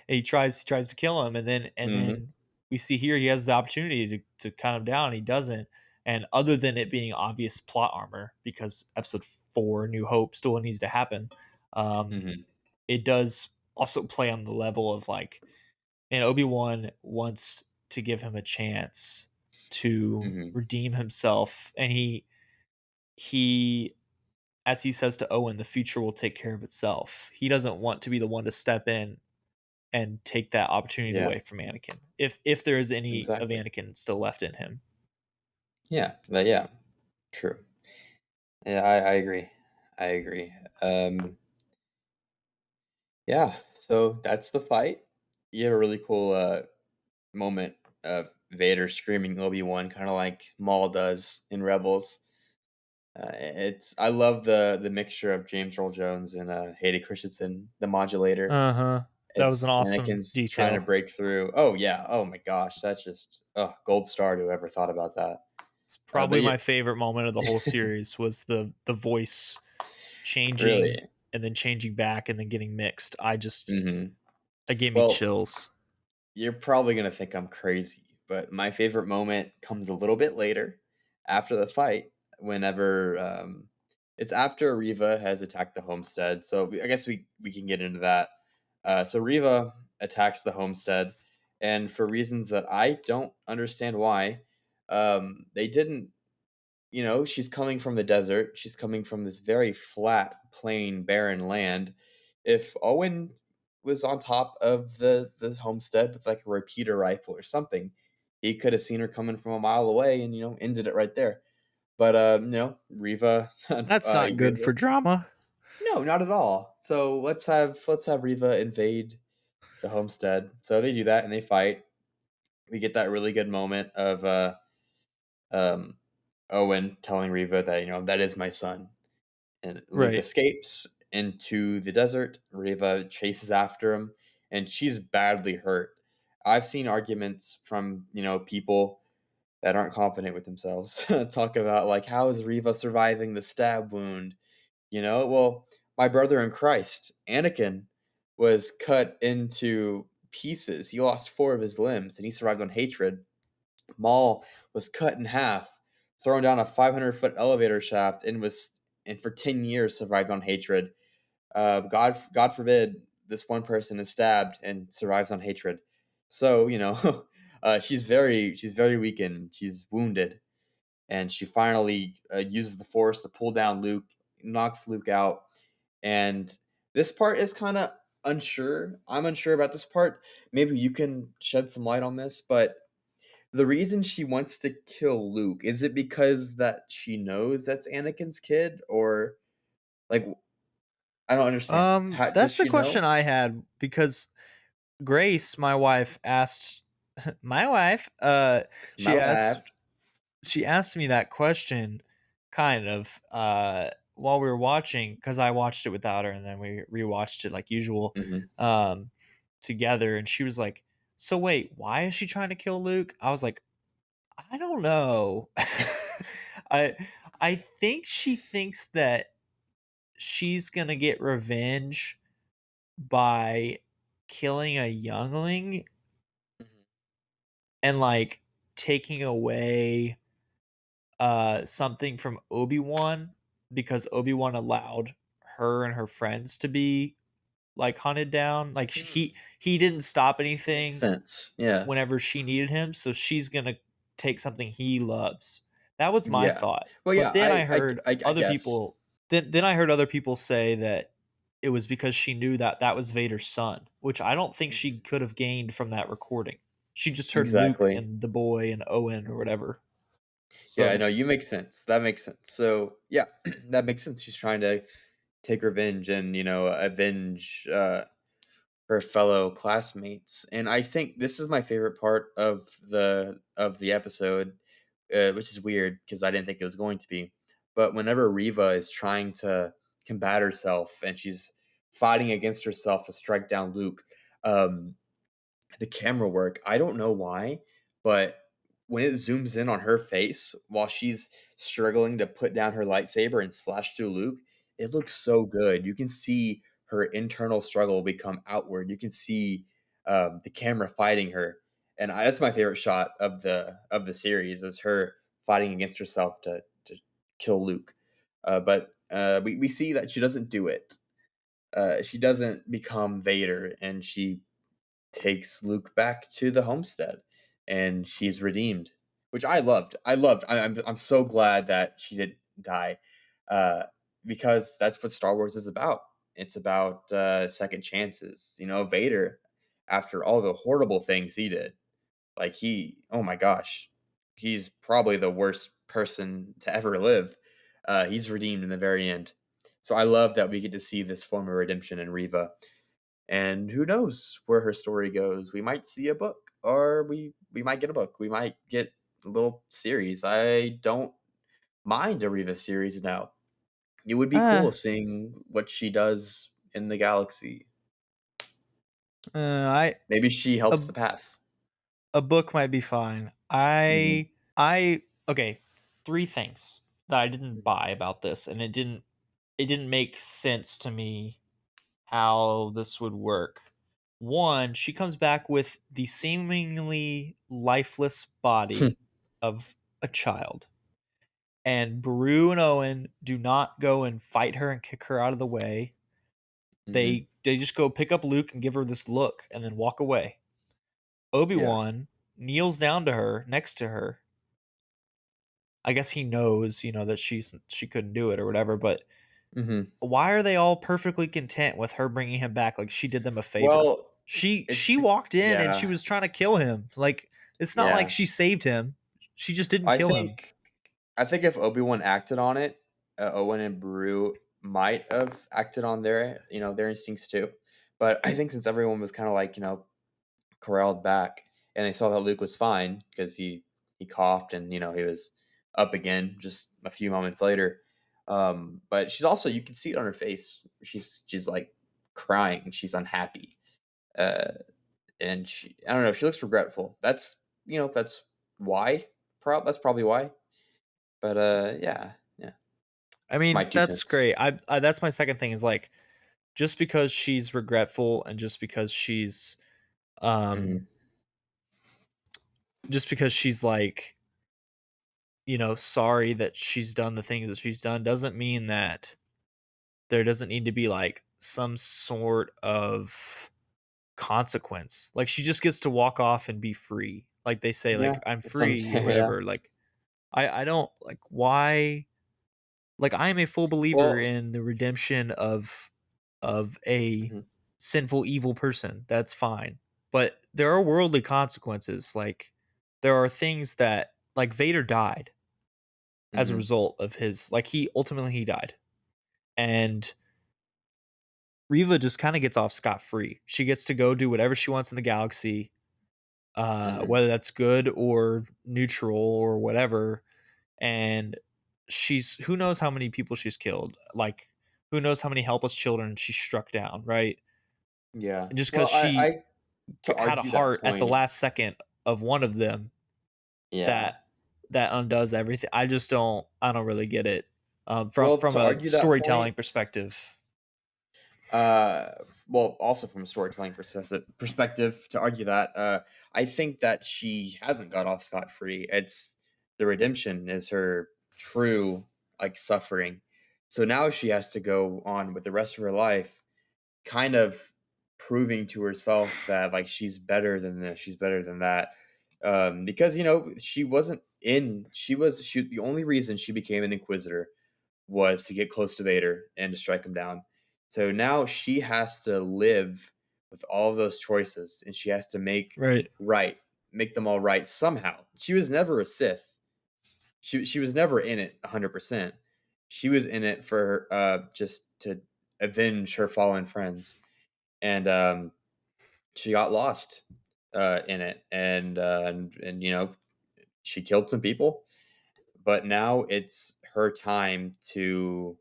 He tries to kill him, and then
Hmm.
we see here he has the opportunity to cut him down. He doesn't. And other than it being obvious plot armor, because episode 4, New Hope, still needs to happen, um,
Hmm.
it does also play on the level of like, and Obi-Wan wants to give him a chance to redeem himself, and he as he says to Owen, the future will take care of itself. He doesn't want to be the one to step in and take that opportunity away from Anakin, if there is any of Anakin still left in him.
Yeah, true. Yeah, I agree. I agree. Yeah, so that's the fight. You have a really cool moment of Vader screaming Obi-Wan, kind of like Maul does in Rebels. I love the mixture of James Earl Jones and Hayden Christensen, the modulator.
That was an
It's
awesome
Anakin's trying to
detail.
break through. Oh yeah. Oh my gosh, that's just gold star to whoever thought about that.
It's probably my favorite moment of the whole series was the voice changing
really,
and then changing back and then getting mixed. It gave me
well,
chills.
you're probably gonna think I'm crazy, but my favorite moment comes a little bit later, after the fight. Whenever it's after Riva has attacked the homestead, so I guess we can get into that. So Riva attacks the homestead, and for reasons that I don't understand why, they didn't. You know, she's coming from the desert. She's coming from this very flat, plain, barren land. If Owen was on top of the homestead with like a repeater rifle or something, he could have seen her coming from a mile away and ended it right there. But Riva.
That's not good
Riva,
for drama.
no, not at all. So let's have Riva invade the homestead. So they do that and they fight. We get that really good moment of um, Owen telling Riva that that is my son, and Luke
Right.
escapes into the desert. Riva chases after him, and she's badly hurt. I've seen arguments from people that aren't confident with themselves talk about like, how is Riva surviving the stab wound? Well, my brother in Christ, Anakin, was cut into pieces. He lost 4 of his limbs, and he survived on hatred. Maul was cut in half, thrown down a 500-foot elevator shaft, and for 10 years survived on hatred. God forbid this one person is stabbed and survives on hatred. So she's very weakened. She's wounded, and she finally uses the Force to pull down Luke, knocks Luke out, and this part is kind of unsure. I'm unsure about this part. Maybe you can shed some light on this, but the reason she wants to kill Luke, is it because that she knows that's Anakin's kid, or like I don't understand. How does
That's the
she
question
know?
I had, because Grace, my wife, asked my wife,
My
she
wife.
asked me that question kind of while we were watching, because I watched it without her and then we rewatched it like usual
Mhm.
together, and she was like, so wait, why is she trying to kill Luke? I was like, I don't know. I I think she thinks that she's gonna get revenge by killing a youngling
Mhm.
and like taking away something from Obi-Wan, because Obi-Wan allowed her and her friends to be like hunted down. Like
Hmm.
he didn't stop
Makes
anything
sense. Yeah.
whenever she needed him, so she's going to take something he loves. That was my
Yeah.
thought.
Well, yeah.
But then I
I
heard
I, I
other
guess.
people then I heard other people say that it was because she knew that that was Vader's son, which I don't think she
Mhm.
could have gained from that recording. She just heard Luke
Exactly.
and the boy and Owen or whatever.
Yeah, I know,
So,
you make sense. That makes sense. So yeah, that makes sense. She's trying to take revenge and avenge her fellow classmates. And I think this is my favorite part of the episode, which is weird because I didn't think it was going to be. But whenever Riva is trying to combat herself and she's fighting against herself to strike down Luke, um, the camera work, I don't know why, but when it zooms in on her face while she's struggling to put down her lightsaber and slash through Luke, it looks so good. You can see her internal struggle become outward. You can see the camera fighting her, and that's my favorite shot of the series, is her fighting against herself to kill Luke. But we see that she doesn't do it. She doesn't become Vader, and she takes Luke back to the homestead. and she's redeemed, which I loved. I'm so glad that she didn't die, uh, because that's what Star Wars is about. It's about second chances. Vader, after all the horrible things he did, like oh my gosh, he's probably the worst person to ever live. He's redeemed in the very end. So I love that we get to see this form of redemption in Riva. And who knows where her story goes? We might see a book, or we might get a book. We might get a little series. I don't mind a Riva series now. It would be
Uh,
cool seeing what she does in the galaxy.
I
Maybe she
a,
helps the path.
a book might be fine.
Mhm,
Okay, three things that I didn't
mhm,
buy about this, and it didn't make sense to me how this would work. One, she comes back with the seemingly lifeless body of a child. And Beru and Owen do not go and fight her and kick her out of the way.
mhm.
They just go pick up Luke and give her this look and then walk away.
Yeah.
Obi-Wan kneels down to her, next to her. I guess he knows, that she couldn't do it or whatever, but
Mhm.
why are they all perfectly content with her bringing him back like she did them a favor?
Well,
She walked in and she
yeah,
was trying to kill him. Like it's not like
yeah.
she saved him. She just didn't
I
kill him.
think I think if Obi-Wan acted on it, Owen and Beru might have acted on their instincts too. But I think since everyone was kind of like, corralled back, and they saw that Luke was fine because he coughed and he was up again just a few moments later. But she's also, you can see it on her face. She's like crying. She's unhappy, uh, and I don't know. She looks regretful. That's why. That's probably why. But yeah, yeah.
I
It's my
mean,
two
that's
cents.
great. I that's my second thing is like just because she's regretful and um
Hmm.
just because she's like, sorry that she's done the things that she's done doesn't mean that there doesn't need to be like some sort of consequence. Like she just gets to walk off and be free. Like they say,
Yeah,
like I'm
that sounds
free or
fair. Yeah.
whatever. Like I don't like why. Like I am a full believer
Well.
in the redemption of a
Hmm.
sinful evil person. That's fine. But there are worldly consequences. Like there are things that like Vader died as a
Hmm.
result of his like he died. And Riva just kind of gets off scot free. She gets to go do whatever she wants in the galaxy,
Hmm.
whether that's good or neutral or whatever. And she's who knows how many people she's killed. Like who knows how many helpless children she struck down, right?
Yeah.
And just because
Well,
she
I to
had a
argue that
heart at the
point.
last second of one of them,
Yeah.
that undoes everything. I don't really get it from
Well, to
a
argue that
storytelling
point,
perspective.
uh, well, also from a storytelling perspective, to argue that, I think that she hasn't got off scot free. It's the redemption is her true like suffering. So now she has to go on with the rest of her life, kind of proving to herself that like she's better than this, she's better than that. Because she wasn't in. She the only reason she became an inquisitor was to get close to Vader and to strike him down. So now she has to live with all of those choices, and she has to
Right.
right, make them all right somehow. She was never a Sith. She was never in it 100%. She was in it for just to avenge her fallen friends, and she got lost in it, and she killed some people. But now it's her time to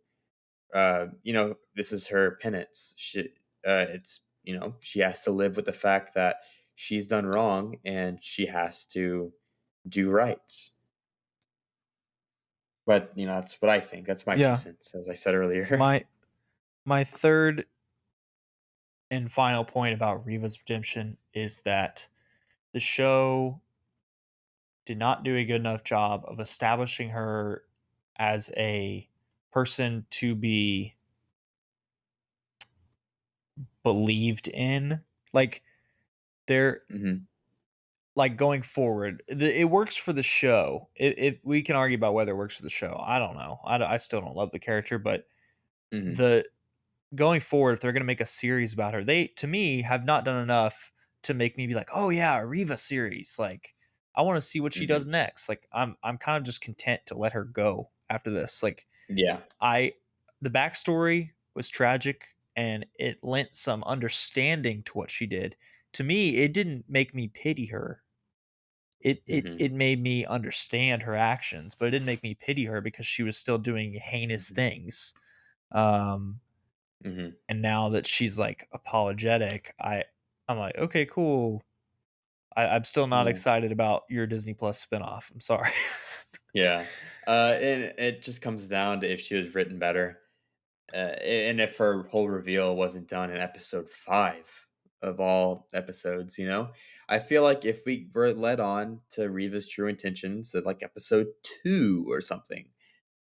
this is her penance. She has to live with the fact that she's done wrong and she has to do right. But that's what I think. That's my two
Yeah.
cents, as I said earlier.
My my third and final point about Riva's redemption is that the show did not do a good enough job of establishing her as a person to be believed in. Like there
Hmm.
like going forward, it works for the show. We can argue about whether it works for the show. I don't know. I still don't love the character, but
Mm-hmm.
the going forward, if they're going to make a series about her, they to me have not done enough to make me be like, oh yeah, a Riva series. Like I want to see what she
Mm-hmm.
does next. Like I'm kind of just content to let her go after this. Like
Yeah.
The backstory was tragic and it lent some understanding to what she did. To me, it didn't make me pity her. It it
Mm-hmm.
it made me understand her actions, but it didn't make me pity her because she was still doing heinous
Mm-hmm.
things. Um,
Mm-hmm.
and now that she's like apologetic, I'm like, okay, cool. I'm still not
Yeah.
excited about your Disney Plus spinoff. I'm sorry.
Yeah. And it just comes down to if she was written better. And if her whole reveal wasn't done in episode 5 of all episodes, I feel like if we were led on to Reva's true intentions at like episode 2 or something,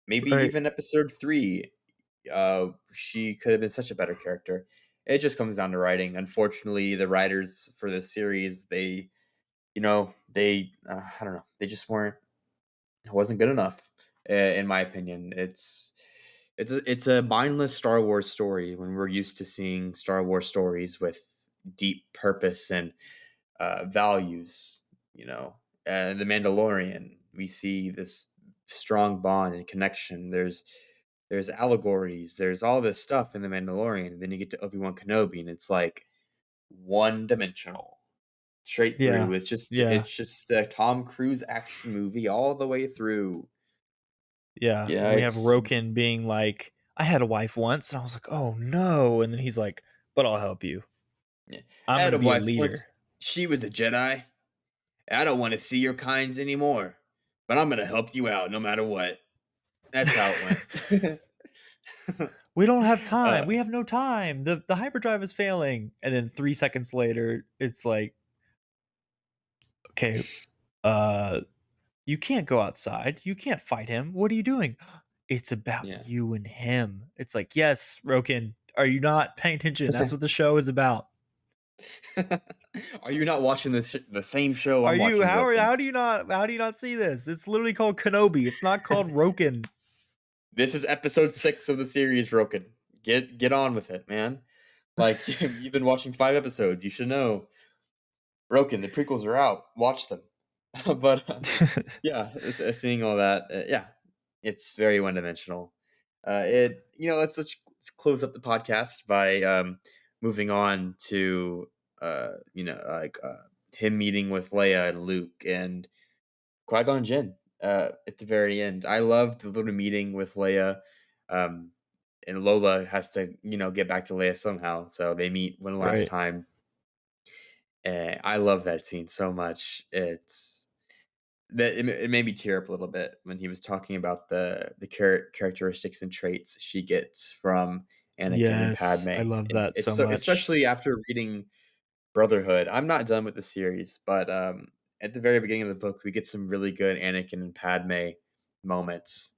maybe
Right.
even episode 3, she could have been such a better character. It just comes down to writing. Unfortunately, the writers for this series, I don't know, they just weren't, it wasn't good enough, in my opinion. It's a mindless Star Wars story when we're used to seeing Star Wars stories with deep purpose and values. The Mandalorian, we see this strong bond and connection. There's allegories. There's all this stuff in the Mandalorian. And then you get to Obi-Wan Kenobi, and it's like one dimensional, straight
Yeah.
through. It's just
Yeah.
it's just a Tom Cruise action movie all the way through.
Yeah.
Yeah,
And we have
it's
Roken being like, I had a wife once, and I was like, oh no. And then he's like, but I'll help you.
yeah. I
I'm
had
gonna
a
be a
wife
leader.
once. She was a Jedi. I don't want to see your kinds anymore, but I'm gonna help you out no matter what. That's how it went.
We don't have time.
uh,
We have no time. The hyperdrive is failing. And then 3 seconds later, it's like, okay, uh, you can't go outside. You can't fight him. What are you doing? It's about
yeah.
you and him. It's like, yes, Roken, are you not paying attention? That's what the show is about.
Are you not watching the same show
Are
I'm
you
watching, Roken?
how do you not see this? It's literally called Kenobi. It's not called Roken.
This is episode 6 of the series, Roken. Get on with it, man. Like you've been watching 5 episodes. You should know. Roken, the prequels are out. Watch them. But yeah, seeing all that, yeah, it's very one dimensional. Let's close up the podcast by moving on to him meeting with Leia and Luke and Qui-Gon Jinn at the very end. I love the little meeting with Leia, and Lola has to get back to Leia somehow, so they meet one last
Right.
time. I love that scene so much. It made me tear up a little bit when he was talking about the characteristics and traits she gets from Anakin and Padme,
Yes, I love
and
that
it's
so
so,
much.
especially after reading Brotherhood. I'm not done with the series, but at the very beginning of the book, we get some really good Anakin and Padme moments,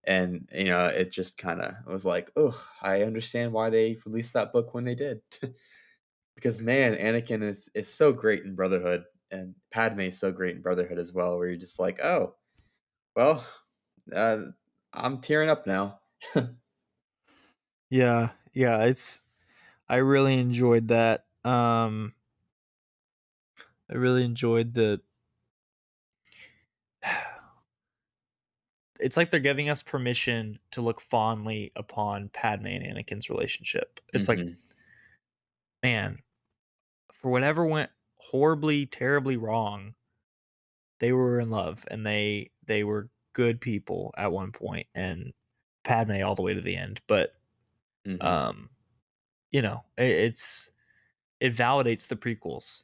and it just kind of was like, oh, I understand why they released that book when they did. Because man, Anakin is so great in Brotherhood, and Padme is so great in Brotherhood as well. Where you're just like, oh, well, uh, I'm tearing up now.
Yeah, yeah, I really enjoyed that. I really enjoyed the it's like they're giving us permission to look fondly upon Padme and Anakin's relationship. It's like,
Hmm.
man, for whatever went horribly, terribly wrong, they were in love and they were good people at one point, and Padme all the way to the end. But
Hmm.
um, it validates the prequels,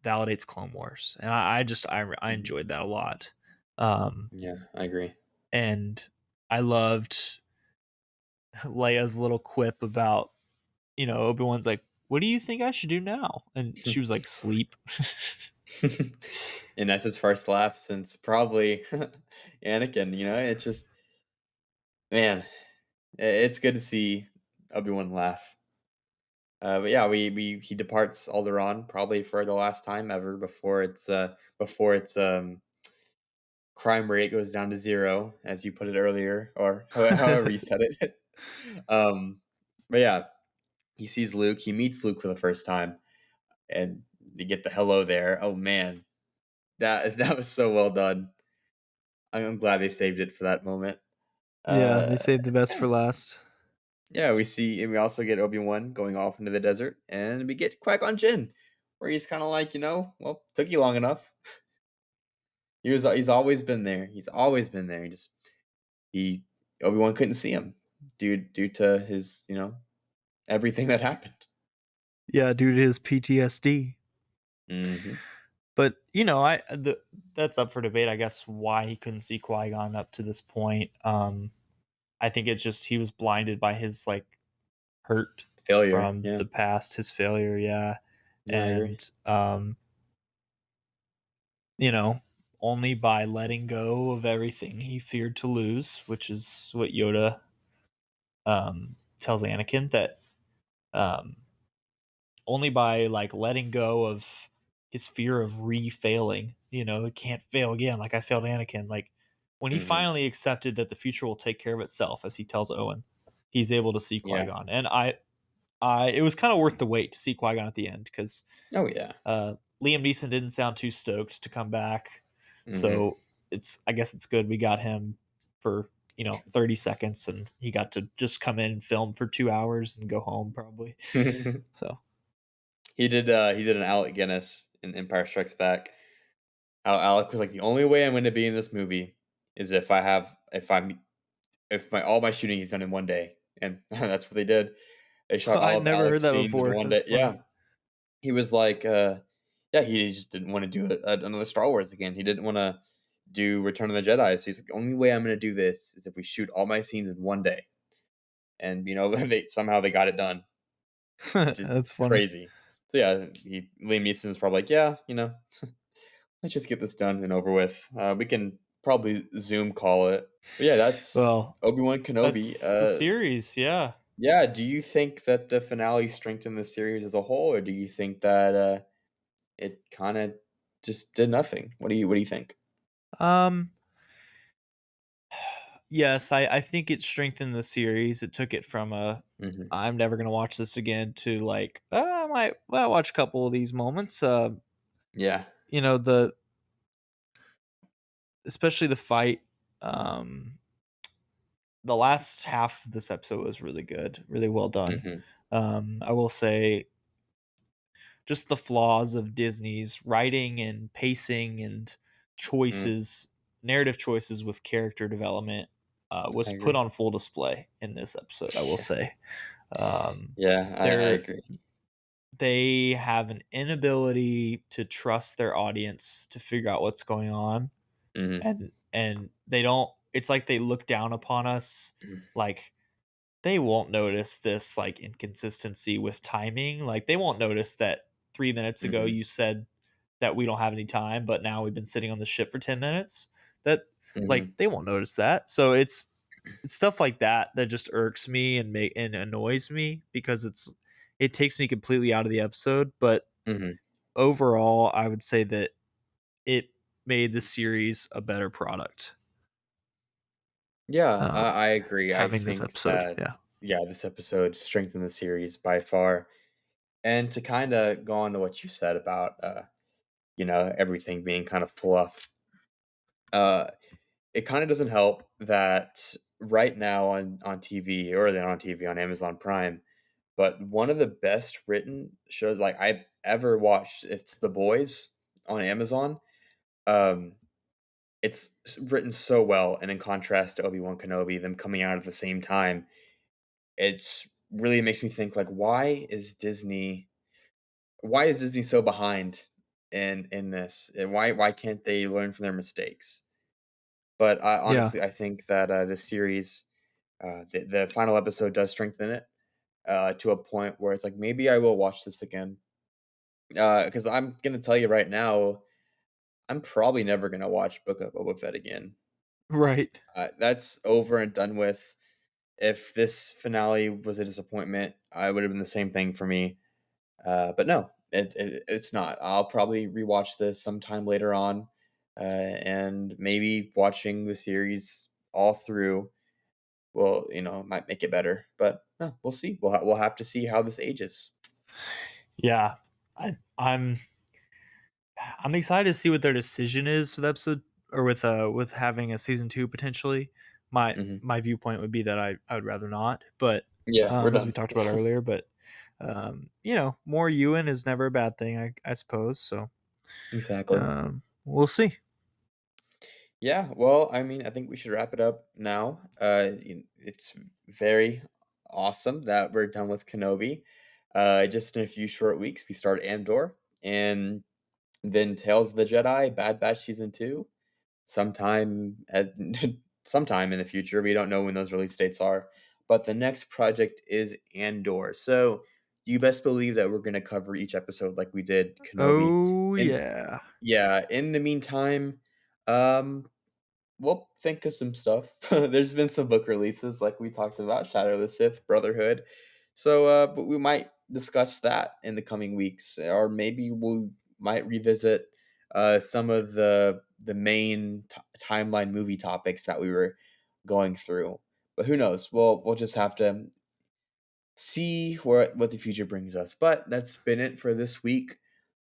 validates Clone Wars, and I
Hmm.
enjoyed that a lot. Um,
Yeah, I agree.
and I loved Leia's little quip about, Obi-Wan's like, "What do you think I should do now?" And she was like, "Sleep."
And that's his first laugh since probably Anakin. It's just, man, it's good to see Obi-Wan laugh. But yeah, he departs Alderaan probably for the last time ever before its crime rate goes down to 0, as you put it earlier, or however you said it. um, but yeah, he sees Luke. He meets Luke for the first time, and you get the hello there. Oh man, that was so well done. I'm glad they saved it for that moment.
Yeah, they saved the best
Yeah,
for last.
yeah. We also get Obi-Wan going off into the desert, and we get Qui-Gon Jinn, where he's kind of like, well, took you long enough. He's always been there. He's always been there. He Obi-Wan couldn't see him due to his, everything that happened.
Yeah, due to his PTSD.
Mm-hmm.
But that's up for debate, I guess, why he couldn't see Qui-Gon up to this point. I think it's just he was blinded by his like hurt
Failure.
from
Yeah.
the past, his failure, yeah.
Yeah, I agree.
And only by letting go of everything he feared to lose, which is what Yoda tells Anakin, that um only by like letting go of his fear of re-failing, it can't fail again like I failed Anakin. Like when he
Mm-hmm.
finally accepted that the future will take care of itself, as he tells Owen, he's able to see
Yeah.
Qui-Gon. And it was kind of worth the wait to see Qui-Gon at the end, because
Oh yeah.
Liam Neeson didn't sound too stoked to come back.
Mm-hmm.
So I guess it's good we got him for 30 seconds, and he got to just come in and film for 2 hours and go home probably. So
he did an Alec Guinness in Empire Strikes Back. Alec was like, the only way I'm going to be in this movie is if my all my shooting is done in one day, and that's what they did. They shot
I
all of
never heard
Alec's
that
scenes in
before.
one day.
That's funny.
Yeah, he was like, yeah, he just didn't want to do another Star Wars again. He didn't want to do Return of the Jedi. So he's like, the only way I'm going to do this is if we shoot all my scenes in one day. And they got it done, which is
That's funny.
crazy. So yeah, Liam Neeson was probably like, yeah, let's just get this done and over with. We can probably Zoom call it. But yeah, that's
Well,
Obi-Wan Kenobi.
that's the series, yeah.
Yeah, do you think that the finale strengthened the series as a whole, or do you think that it kind of just did nothing? What do you think?
Um, yes, I think it strengthened the series. It took it from
Hmm.
I'm never gonna watch this again to like, I might watch a couple of these moments.
Yeah.
The especially the fight. Um, the last half of this episode was really good, really well done.
Hmm.
I will say, just the flaws of Disney's writing and pacing and
Mm,
narrative choices with character development
I
was put
agree.
on full display in this episode, I will
Yeah.
say. Um,
Yeah, I
they're
agree.
they have an inability to trust their audience to figure out what's going on,
Hmm.
and they don't. It's like they look down upon us, like they won't notice this like inconsistency with timing. Like they won't notice that 3 minutes ago
Hmm.
you said that we don't have any time, but now we've been sitting on the ship for 10 minutes. That
Hmm.
like they won't notice that. So it's stuff like that that just irks me and annoys me, because it takes me completely out of the episode. But
Hmm.
overall, I would say that it made the series a better product.
Yeah,
Um,
I agree. I
Having this
think
episode,
that,
yeah,
yeah, this episode strengthened the series by far. And to kind of go on to what you said about, everything being kind of fluff, uh, it kind of doesn't help that right now on TV, or then on TV on Amazon Prime, but one of the best written shows like I've ever watched, it's The Boys on Amazon. Um, it's written so well, and in contrast to Obi-Wan Kenobi, them coming out at the same time, it's really makes me think like, why is Disney so behind in this? And why can't they learn from their mistakes? But
yeah,
honestly, I think that this series, the final episode does strengthen it to a point where it's like, maybe I will watch this again. Because I'm gonna tell you right now, I'm probably never gonna watch Book of Boba Fett again.
right.
That's over and done with. if this finale was a disappointment, I would have been the same thing for me. But no, it's not. I'll probably rewatch this sometime later on, and maybe watching the series all through will, might make it better. But no, we'll see. We'll have to see how this ages.
Yeah, I'm excited to see what their decision is with episode or with having a season 2 potentially. My viewpoint would be that I would rather not, but
Yeah, we're
as we
done.
talked about earlier, but more Ewan is never a bad thing, I suppose. So
Exactly.
We'll see.
Yeah, well, I mean, I think we should wrap it up now. It's very awesome that we're done with Kenobi. Just in a few short weeks, we start Andor, and then Tales of the Jedi, Bad Batch season 2, sometime at sometime in the future. We don't know when those release dates are, but the next project is Andor. So you best believe that we're going to cover each episode like we did Kenobi.
Oh
And
yeah.
yeah, in the meantime, um, we'll think of some stuff. There's been some book releases like we talked about, Shadow of the Sith, Brotherhood. So, but we might discuss that in the coming weeks, or maybe we might revisit some of the main timeline movie topics that we were going through. But who knows? We'll just have to see what the future brings us. But that's been it for this week.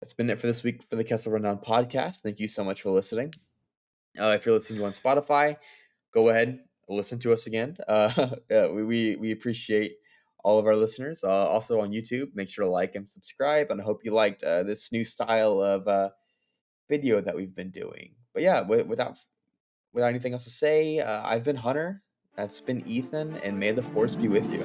That's been it for this week for the Kessel Rundown podcast. Thank you so much for listening. If you're listening to on Spotify, go ahead, listen to us again. Yeah, we appreciate all of our listeners. Also on YouTube, make sure to like and subscribe. And I hope you liked this new style of video that we've been doing. But yeah, without anything else to say, I've been Hunter. That's been Ethan, and may the force be with you.